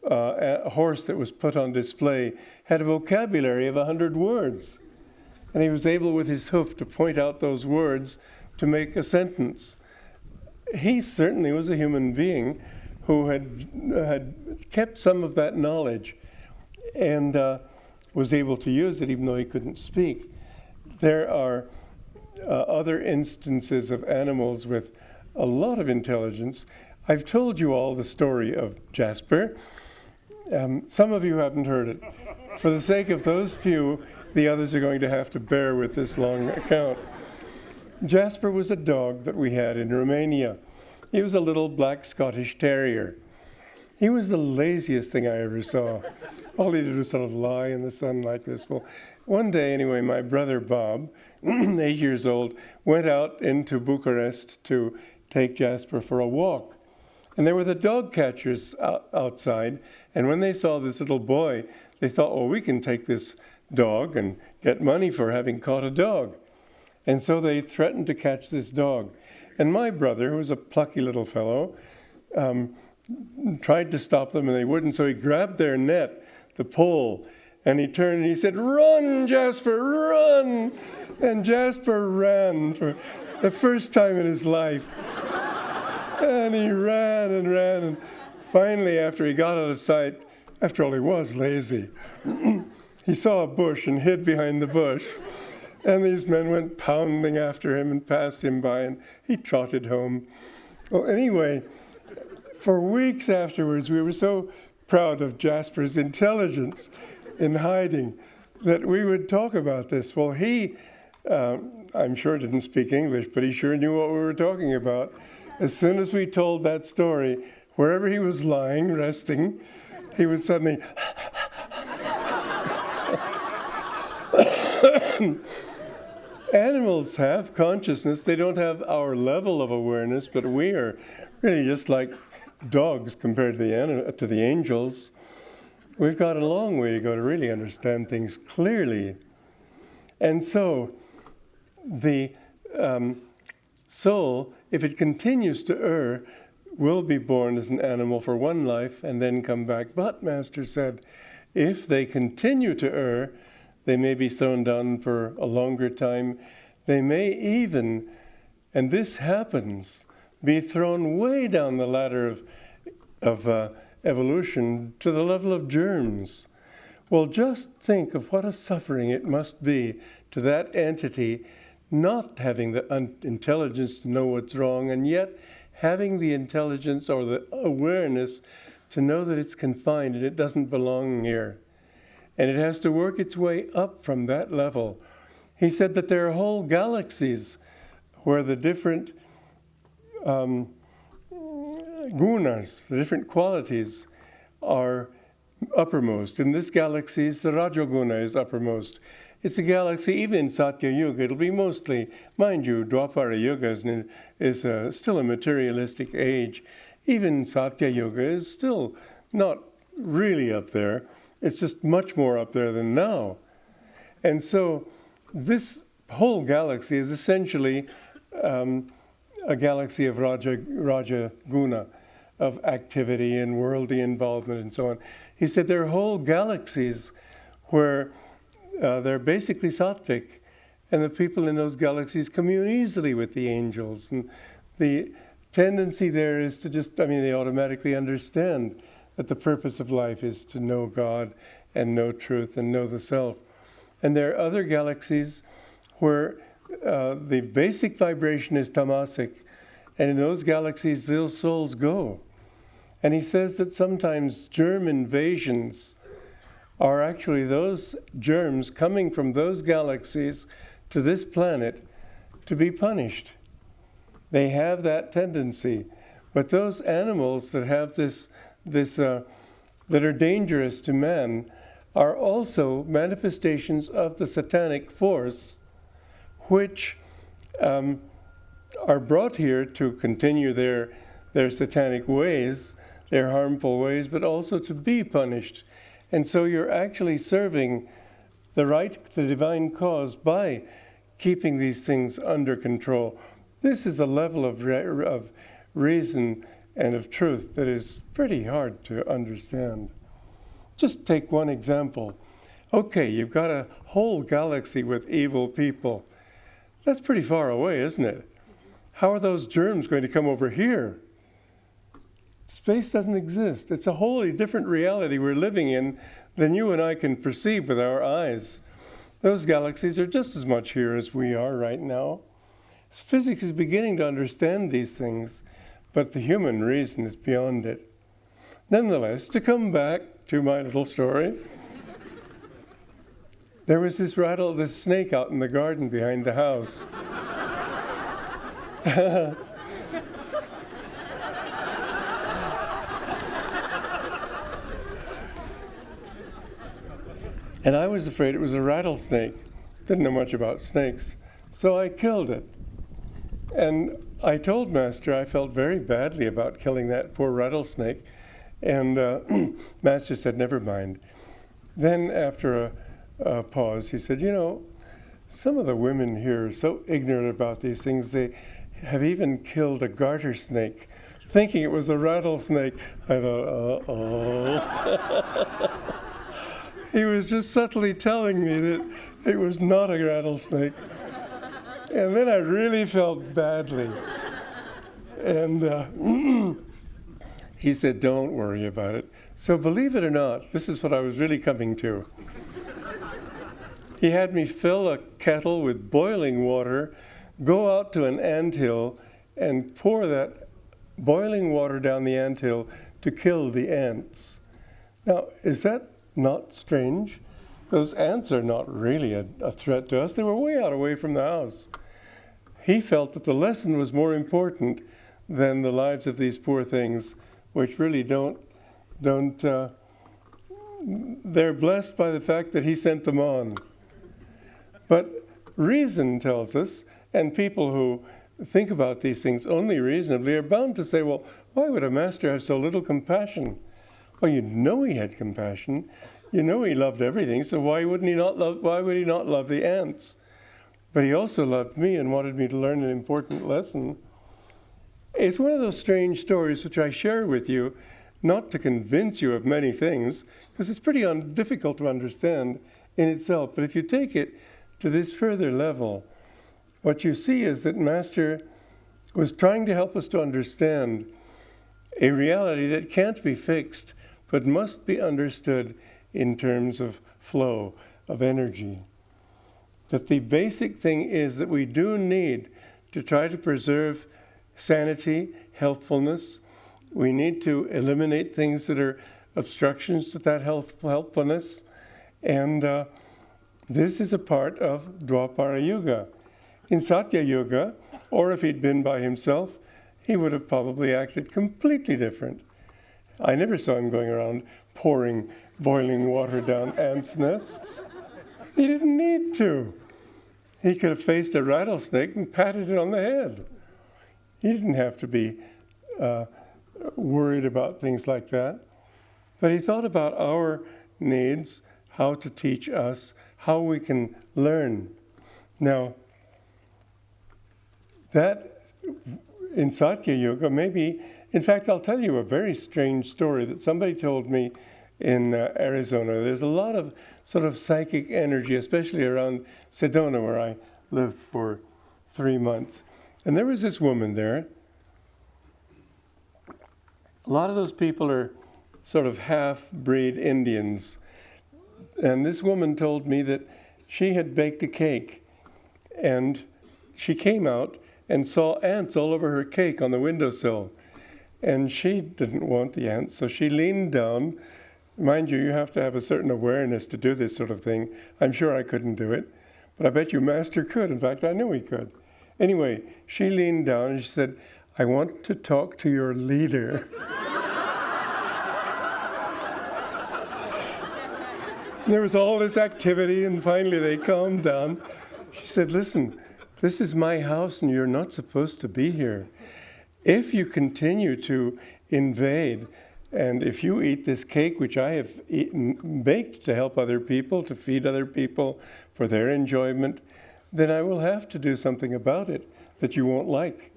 horse that was put on display had a vocabulary of 100 words. And he was able with his hoof to point out those words to make a sentence. He certainly was a human being who had kept some of that knowledge and was able to use it even though he couldn't speak. There are other instances of animals with a lot of intelligence. I've told you all the story of Jasper. Some of you haven't heard it. For the sake of those few, the others are going to have to bear with this long account. Jasper was a dog that we had in Romania. He was a little black Scottish terrier. He was the laziest thing I ever saw. All he did was sort of lie in the sun like this. Well, one day anyway, my brother Bob, 8 years old, went out into Bucharest to take Jasper for a walk. And there were the dog catchers outside. And when they saw this little boy, they thought, oh, we can take this dog and get money for having caught a dog. And so they threatened to catch this dog. And my brother, who was a plucky little fellow, tried to stop them, and they wouldn't. So he grabbed their net, the pole, and he turned and he said, "Run, Jasper, run!" And Jasper ran for the first time in his life. And he ran and ran. And finally, after he got out of sight, after all, he was lazy, he saw a bush and hid behind the bush. And these men went pounding after him and passed him by, and he trotted home. Well, anyway, for weeks afterwards, we were so proud of Jasper's intelligence in hiding that we would talk about this. Well, he, I'm sure, didn't speak English, but he sure knew what we were talking about. As soon as we told that story, wherever he was lying, resting, he would suddenly... Animals have consciousness. They don't have our level of awareness, but we are really just like dogs compared to the angels. We've got a long way to go to really understand things clearly. And so the soul, if it continues to err, will be born as an animal for one life and then come back. But, Master said, if they continue to err, they may be thrown down for a longer time. They may even, and this happens, be thrown way down the ladder of evolution to the level of germs. Well, just think of what a suffering it must be to that entity not having the intelligence to know what's wrong, and yet having the intelligence or the awareness to know that it's confined and it doesn't belong here. And it has to work its way up from that level. He said that there are whole galaxies where the different gunas, the different qualities, are uppermost. In this galaxy, the Rajoguna is uppermost. It's a galaxy, even in Satya Yuga, it'll be mostly, mind you, Dwapara Yuga is still a materialistic age. Even Satya Yuga is still not really up there. It's just much more up there than now. And so this whole galaxy is essentially a galaxy of Raja Guna, of activity and worldly involvement and so on. He said there are whole galaxies where they're basically sattvic, and the people in those galaxies commune easily with the angels. And the tendency there is to just, they automatically understand that the purpose of life is to know God and know truth and know the self. And there are other galaxies where the basic vibration is tamasic, and in those galaxies those souls go. And he says that sometimes germ invasions are actually those germs coming from those galaxies to this planet to be punished. They have that tendency. But those animals that have this that are dangerous to man are also manifestations of the satanic force, which are brought here to continue their satanic ways, their harmful ways, but also to be punished. And so you're actually serving the divine cause by keeping these things under control. This is a level of reason and of truth that is pretty hard to understand. Just take one example. Okay, you've got a whole galaxy with evil people. That's pretty far away, isn't it? How are those germs going to come over here? Space doesn't exist. It's a wholly different reality we're living in than you and I can perceive with our eyes. Those galaxies are just as much here as we are right now. Physics is beginning to understand these things, but the human reason is beyond it. Nonetheless, to come back to my little story, there was this snake out in the garden behind the house. And I was afraid it was a rattlesnake. Didn't know much about snakes. So I killed it. And I told Master I felt very badly about killing that poor rattlesnake. And Master said, never mind. Then after a pause, he said, some of the women here are so ignorant about these things, they have even killed a garter snake, thinking it was a rattlesnake. I thought, uh-oh. He was just subtly telling me that it was not a rattlesnake. And then I really felt badly. And he said, don't worry about it. So believe it or not, this is what I was really coming to. He had me fill a kettle with boiling water, go out to an anthill, and pour that boiling water down the anthill to kill the ants. Now, is that not strange? Those ants are not really a threat to us. They were way out away from the house. He felt that the lesson was more important than the lives of these poor things, which really they're blessed by the fact that he sent them on. But reason tells us, and people who think about these things only reasonably are bound to say, well, why would a master have so little compassion? Well, you know he had compassion. You know he loved everything, so why would he not love the ants? But he also loved me and wanted me to learn an important lesson. It's one of those strange stories which I share with you, not to convince you of many things, because it's pretty difficult to understand in itself. But if you take it to this further level, what you see is that Master was trying to help us to understand a reality that can't be fixed, but must be understood in terms of flow, of energy. That the basic thing is that we do need to try to preserve sanity, healthfulness. We need to eliminate things that are obstructions to that healthfulness. And this is a part of Dwapara Yuga. In Satya Yuga, or if he'd been by himself, he would have probably acted completely different. I never saw him going around pouring boiling water down ants' nests. He didn't need to. He could have faced a rattlesnake and patted it on the head. He didn't have to be worried about things like that. But he thought about our needs, how to teach us, how we can learn. Now, that in Satya Yuga, maybe, in fact, I'll tell you a very strange story that somebody told me in Arizona. There's a lot of sort of psychic energy, especially around Sedona, where I lived for 3 months. And there was this woman there. A lot of those people are sort of half-breed Indians. And this woman told me that she had baked a cake. And she came out and saw ants all over her cake on the windowsill. And she didn't want the ants, so she leaned down. Mind you, you have to have a certain awareness to do this sort of thing. I'm sure I couldn't do it, but I bet you Master could. In fact, I knew he could. Anyway, she leaned down and she said, I want to talk to your leader. There was all this activity, and finally they calmed down. She said, listen, this is my house and you're not supposed to be here. If you continue to invade, and if you eat this cake, which I have baked to help other people, to feed other people for their enjoyment, then I will have to do something about it that you won't like.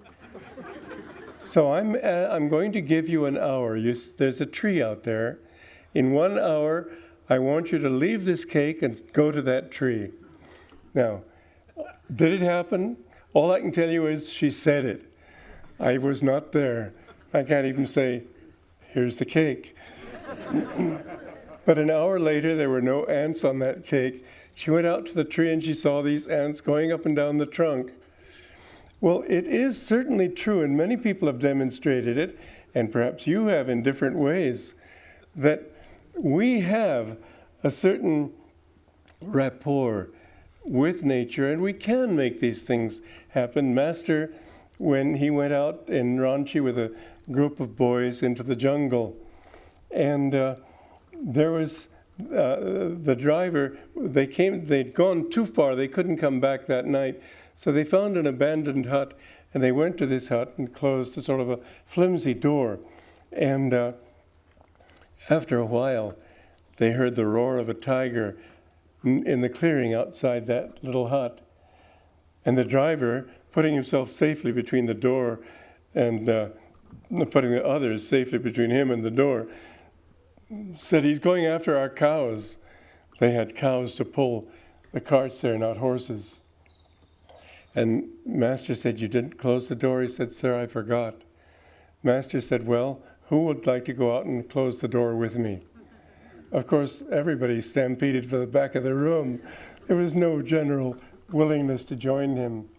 So I'm going to give you an hour. There's a tree out there. In 1 hour, I want you to leave this cake and go to that tree. Now, did it happen? All I can tell you is she said it. I was not there. I can't even say, here's the cake. But an hour later, there were no ants on that cake. She went out to the tree and she saw these ants going up and down the trunk. Well, it is certainly true, and many people have demonstrated it, and perhaps you have in different ways, that we have a certain rapport with nature, and we can make these things happen. Master, when he went out in Ranchi with a group of boys into the jungle, and there was the driver, they'd gone too far, they couldn't come back that night, so they found an abandoned hut, and they went to this hut and closed a sort of a flimsy door, and after a while, they heard the roar of a tiger in the clearing outside that little hut. And the driver, putting himself safely between the door and putting the others safely between him and the door, said, he's going after our cows. They had cows to pull the carts there, not horses. And Master said, you didn't close the door? He said, sir, I forgot. Master said, well, who would like to go out and close the door with me? Of course, everybody stampeded for the back of the room. There was no general willingness to join him.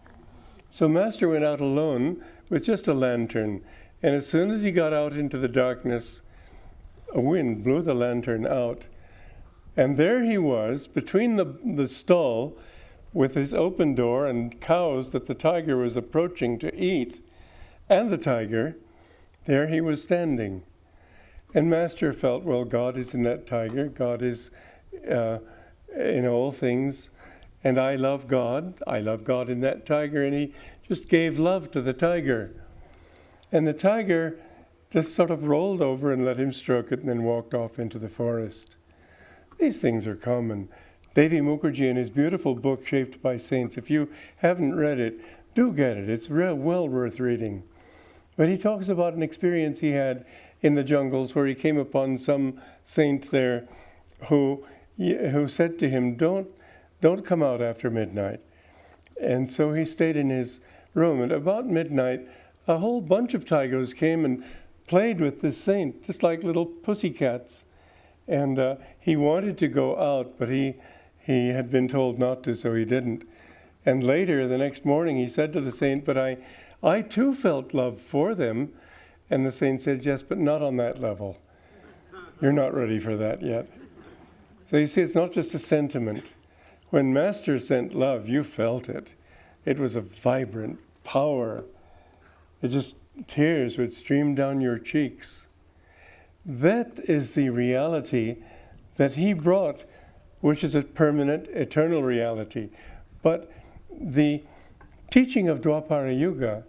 So Master went out alone with just a lantern. And as soon as he got out into the darkness, a wind blew the lantern out. And there he was, between the stall with his open door and cows that the tiger was approaching to eat, and the tiger, there he was standing. And Master felt, well, God is in that tiger. God is in all things. And I love God. I love God in that tiger. And he just gave love to the tiger. And the tiger just sort of rolled over and let him stroke it and then walked off into the forest. These things are common. Devi Mukherjee, in his beautiful book, Shaped by Saints, if you haven't read it, do get it. It's well worth reading. But he talks about an experience he had in the jungles where he came upon some saint there who said to him, don't come out after midnight. And so he stayed in his room. And about midnight, a whole bunch of tigers came and played with this saint, just like little pussycats. And he wanted to go out, but he had been told not to, so he didn't. And later, the next morning, he said to the saint, but I too felt love for them. And the saint said, yes, but not on that level. You're not ready for that yet. So you see, it's not just a sentiment. When Master sent love, you felt it. It was a vibrant power. It just, tears would stream down your cheeks. That is the reality that he brought, which is a permanent, eternal reality. But the teaching of Dwapara Yuga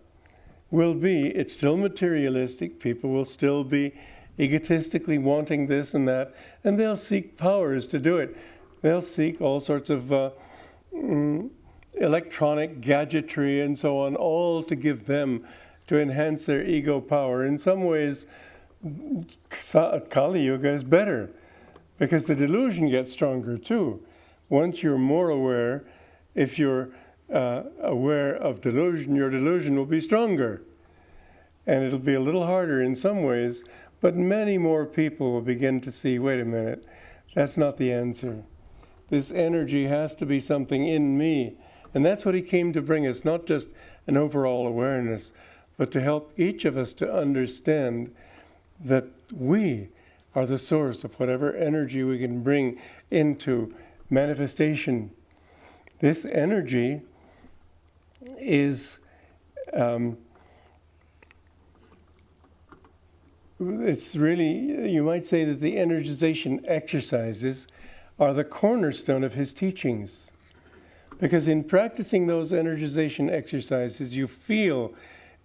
will be, it's still materialistic, people will still be egotistically wanting this and that, and they'll seek powers to do it. They'll seek all sorts of electronic gadgetry and so on, all to give them, to enhance their ego power. In some ways, Kali Yuga is better, because the delusion gets stronger too. Once you're more aware, if you're aware of delusion, your delusion will be stronger. And it'll be a little harder in some ways, but many more people will begin to see, wait a minute, that's not the answer. This energy has to be something in me. And that's what he came to bring us, not just an overall awareness, but to help each of us to understand that we are the source of whatever energy we can bring into manifestation. This energy is, it's really, you might say that the energization exercises are the cornerstone of his teachings. Because in practicing those energization exercises, you feel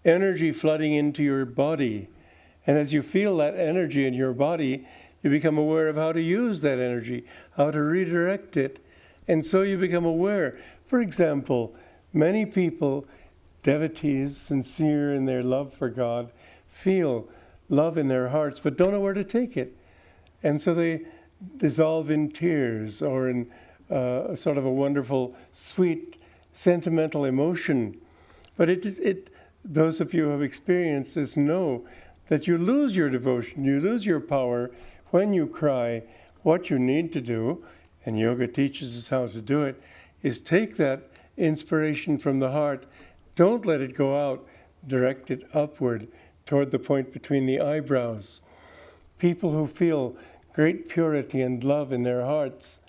energy flooding into your body. And as you feel that energy in your body, you become aware of how to use that energy, how to redirect it. And so you become aware. For example, many people, devotees, sincere in their love for God, feel love in their hearts, but don't know where to take it. And so they dissolve in tears or in sort of a wonderful, sweet, sentimental emotion. But those of you who have experienced this know that you lose your devotion, you lose your power when you cry. What you need to do, and yoga teaches us how to do it, is take that inspiration from the heart. Don't let it go out. Direct it upward toward the point between the eyebrows. People who feel great purity and love in their hearts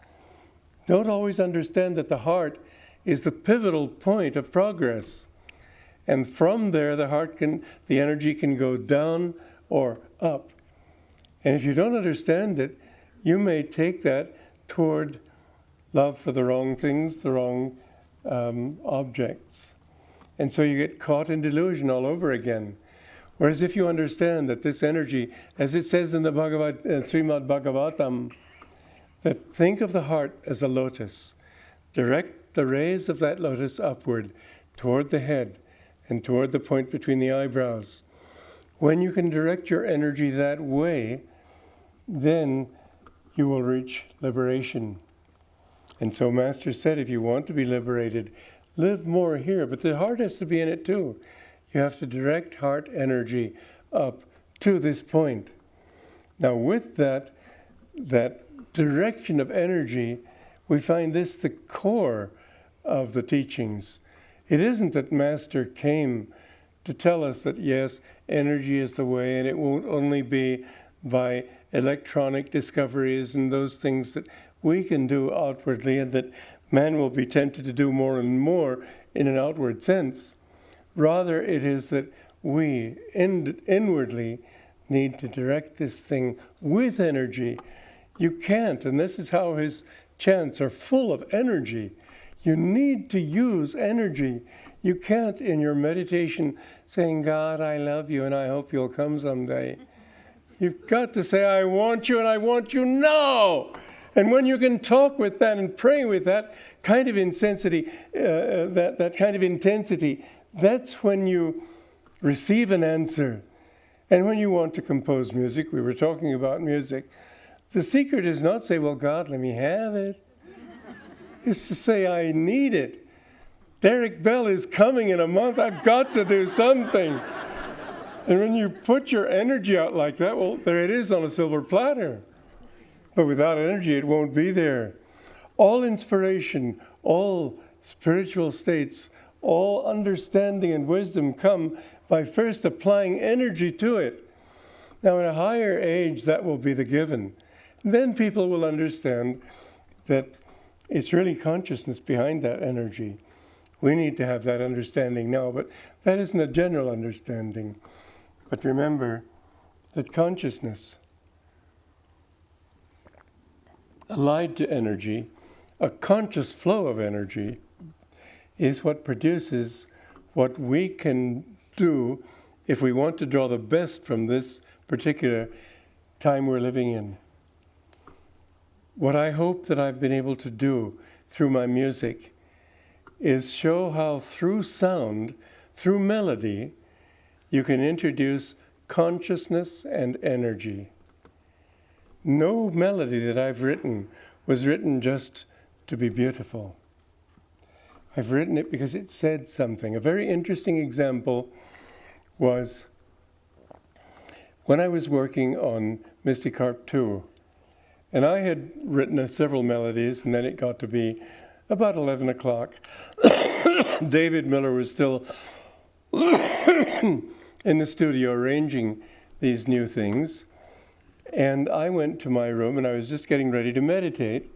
don't always understand that the heart is the pivotal point of progress. And from there, the energy can go down or up. And if you don't understand it, you may take that toward love for the wrong things, the wrong objects. And so you get caught in delusion all over again. Whereas if you understand that this energy, as it says in the Srimad Bhagavatam, that think of the heart as a lotus. Direct the rays of that lotus upward toward the head and toward the point between the eyebrows. When you can direct your energy that way, then you will reach liberation. And so Master said, if you want to be liberated, live more here. But the heart has to be in it too. You have to direct heart energy up to this point. Now with that direction of energy, we find this the core of the teachings. It isn't that Master came to tell us that, yes, energy is the way, and it won't only be by electronic discoveries and those things that we can do outwardly, and that man will be tempted to do more and more in an outward sense. Rather, it is that we inwardly need to direct this thing with energy. You can't, and this is how his chants are full of energy. You need to use energy. You can't, in your meditation, saying, God, I love you and I hope you'll come someday. You've got to say, I want you and I want you now. And when you can talk with that and pray with that kind of intensity, that's when you receive an answer. And when you want to compose music, we were talking about music, the secret is not say, well, God, let me have it. It's to say, I need it. Derek Bell is coming in a month. I've got to do something. And when you put your energy out like that, well, there it is on a silver platter. But without energy, it won't be there. All inspiration, all spiritual states, all understanding and wisdom come by first applying energy to it. Now, in a higher age, that will be the given. Then people will understand that it's really consciousness behind that energy. We need to have that understanding now, but that isn't a general understanding. But remember that consciousness, allied to energy, a conscious flow of energy, is what produces what we can do if we want to draw the best from this particular time we're living in. What I hope that I've been able to do through my music is show how through sound, through melody, you can introduce consciousness and energy. No melody that I've written was written just to be beautiful. I've written it because it said something. A very interesting example was when I was working on Mystic Harp 2. And I had written several melodies, and then it got to be about 11 o'clock. David Miller was still in the studio arranging these new things. And I went to my room, and I was just getting ready to meditate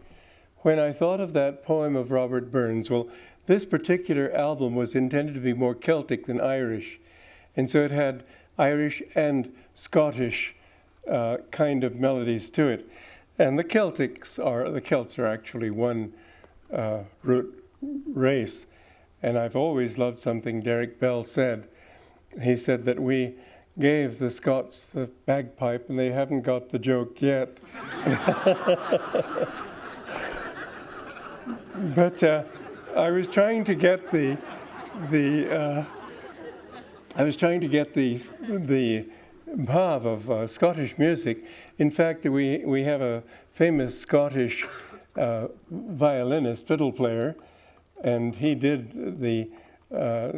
when I thought of that poem of Robert Burns. Well, this particular album was intended to be more Celtic than Irish. And so it had Irish and Scottish kind of melodies to it. And the Celts are actually one root race. And I've always loved something Derek Bell said. He said that we gave the Scots the bagpipe and they haven't got the joke yet. But I was trying to get the bhav of Scottish music. In fact, we have a famous Scottish violinist, fiddle player, and he did the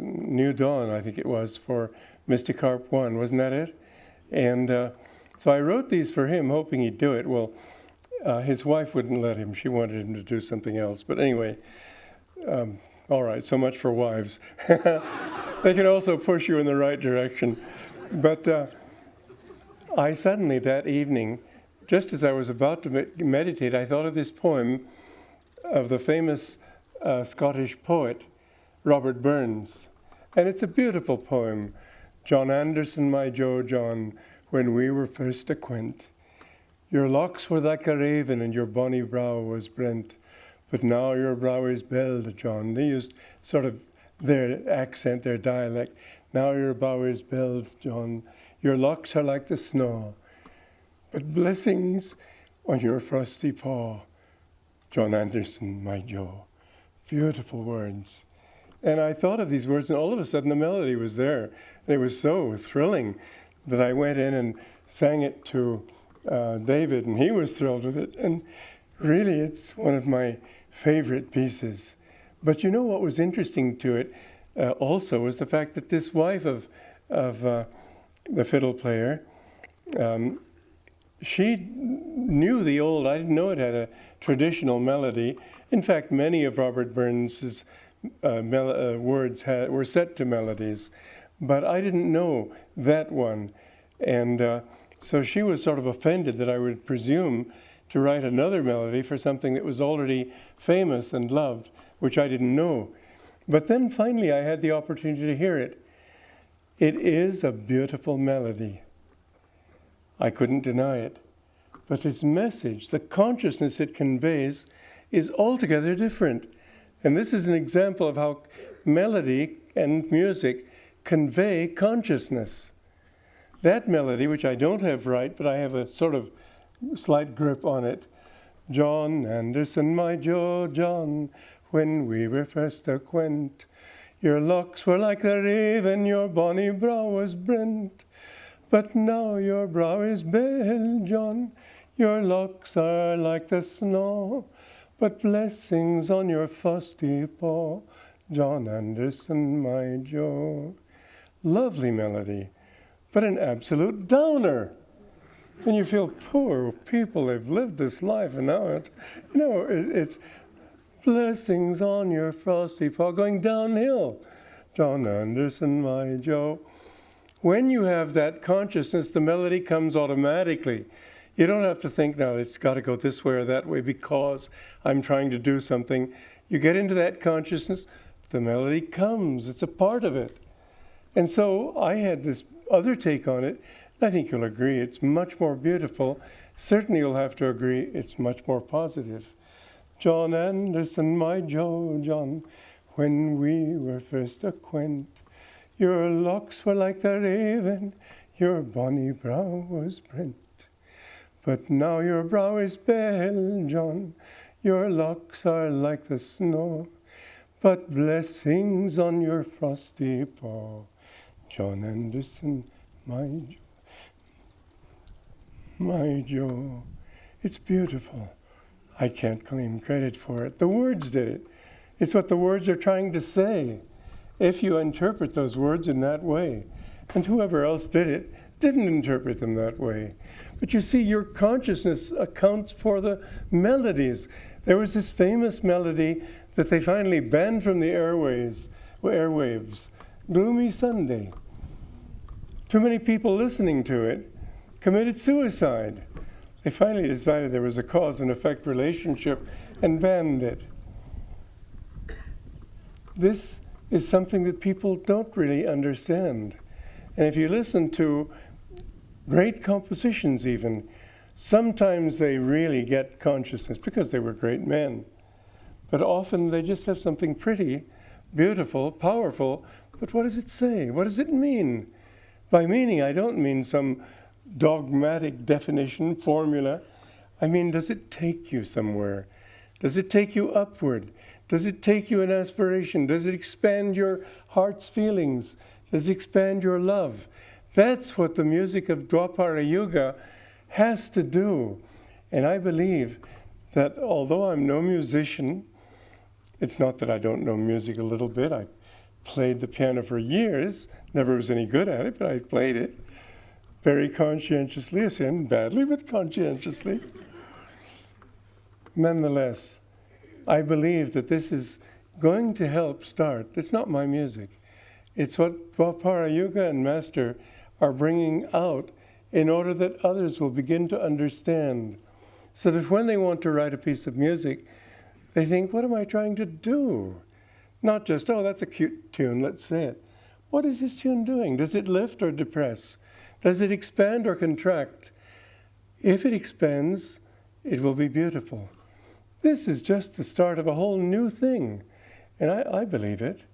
New Dawn, I think it was, for Mystic Harp 1, wasn't that it? And so I wrote these for him, hoping he'd do it. Well, his wife wouldn't let him. She wanted him to do something else. But anyway, all right, so much for wives. They can also push you in the right direction. But I suddenly, that evening, just as I was about to meditate, I thought of this poem of the famous Scottish poet, Robert Burns. And it's a beautiful poem. John Anderson, my Joe John, when we were first acquaint, your locks were like a raven and your bonny brow was brent, but now your brow is belled, John. They used sort of their accent, their dialect. Now your brow is belled, John. Your locks are like the snow, but blessings on your frosty paw. John Anderson, my Joe. Beautiful words. And I thought of these words, and all of a sudden the melody was there. And it was so thrilling that I went in and sang it to David, and he was thrilled with it. And really, it's one of my favorite pieces. But you know what was interesting to it also was the fact that this wife of the fiddle player, she knew the old, I didn't know it had a traditional melody. In fact, many of Robert Burns's words were set to melodies, but I didn't know that one. And so she was sort of offended that I would presume to write another melody for something that was already famous and loved, which I didn't know. But then finally I had the opportunity to hear it. It is a beautiful melody. I couldn't deny it. But its message, the consciousness it conveys, is altogether different. And this is an example of how melody and music convey consciousness. That melody, which I don't have right, but I have a sort of slight grip on it. John Anderson, my Joe, John, when we were first acquaint, your locks were like the raven, your bonny brow was brent. But now your brow is bare, John, your locks are like the snow, but blessings on your frosty paw, John Anderson, my Joe. Lovely melody, but an absolute downer. And you feel, poor people, they've lived this life, and now it's blessings on your frosty paw, going downhill. John Anderson, my Joe. When you have that consciousness, the melody comes automatically. You don't have to think, now it's got to go this way or that way because I'm trying to do something. You get into that consciousness, the melody comes. It's a part of it. And so I had this other take on it. I think you'll agree it's much more beautiful. Certainly you'll have to agree it's much more positive. John Anderson, my Joe, John, when we were first acquaint, your locks were like the raven, your bonny brow was brent. But now your brow is bare, John, your locks are like the snow, but blessings on your frosty paw. John Anderson, my Joe. It's beautiful. I can't claim credit for it. The words did it. It's what the words are trying to say, if you interpret those words in that way. And whoever else did it didn't interpret them that way. But you see, your consciousness accounts for the melodies. There was this famous melody that they finally banned from the airwaves, Gloomy Sunday. Too many people listening to it committed suicide. They finally decided there was a cause and effect relationship and banned it. This is something that people don't really understand. And if you listen to great compositions even, sometimes they really get consciousness because they were great men. But often they just have something pretty, beautiful, powerful, but what does it say? What does it mean? By meaning, I don't mean some dogmatic definition, formula. I mean, does it take you somewhere? Does it take you upward? Does it take you in aspiration? Does it expand your heart's feelings? Does it expand your love? That's what the music of Dwapara Yuga has to do. And I believe that although I'm no musician, it's not that I don't know music a little bit. I played the piano for years, never was any good at it, but I played it very conscientiously, I sin badly, but conscientiously. Nonetheless, I believe that this is going to help start. It's not my music. It's what Dwapara Yuga and Master are bringing out in order that others will begin to understand. So that when they want to write a piece of music, they think, what am I trying to do? Not just, oh, that's a cute tune, let's say it. What is this tune doing? Does it lift or depress? Does it expand or contract? If it expands, it will be beautiful. This is just the start of a whole new thing. And I believe it.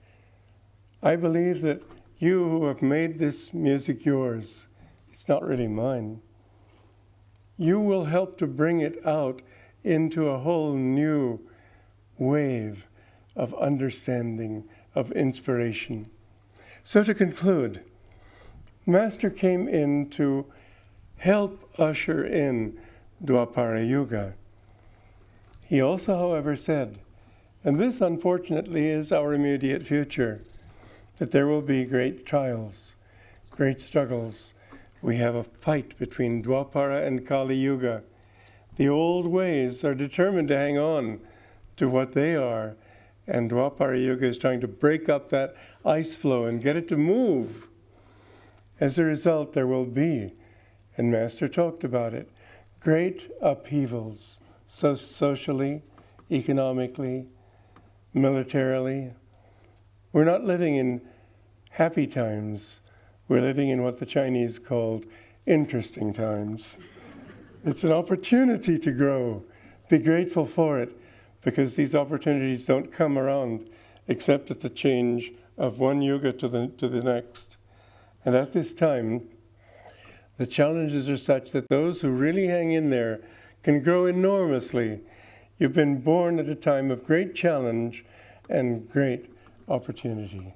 I believe that you who have made this music yours, it's not really mine, you will help to bring it out into a whole new wave of understanding, of inspiration. So to conclude, Master came in to help usher in Dwapara Yuga. He also, however, said, and this unfortunately is our immediate future, that there will be great trials, great struggles. We have a fight between Dwapara and Kali Yuga. The old ways are determined to hang on to what they are, and Dwapara Yuga is trying to break up that ice flow and get it to move. As a result, there will be, and Master talked about it, great upheavals, socially, economically, militarily. We're not living in happy times. We're living in what the Chinese called interesting times. It's an opportunity to grow. Be grateful for it, because these opportunities don't come around except at the change of one yuga to the next. And at this time, the challenges are such that those who really hang in there can grow enormously. You've been born at a time of great challenge and great opportunity.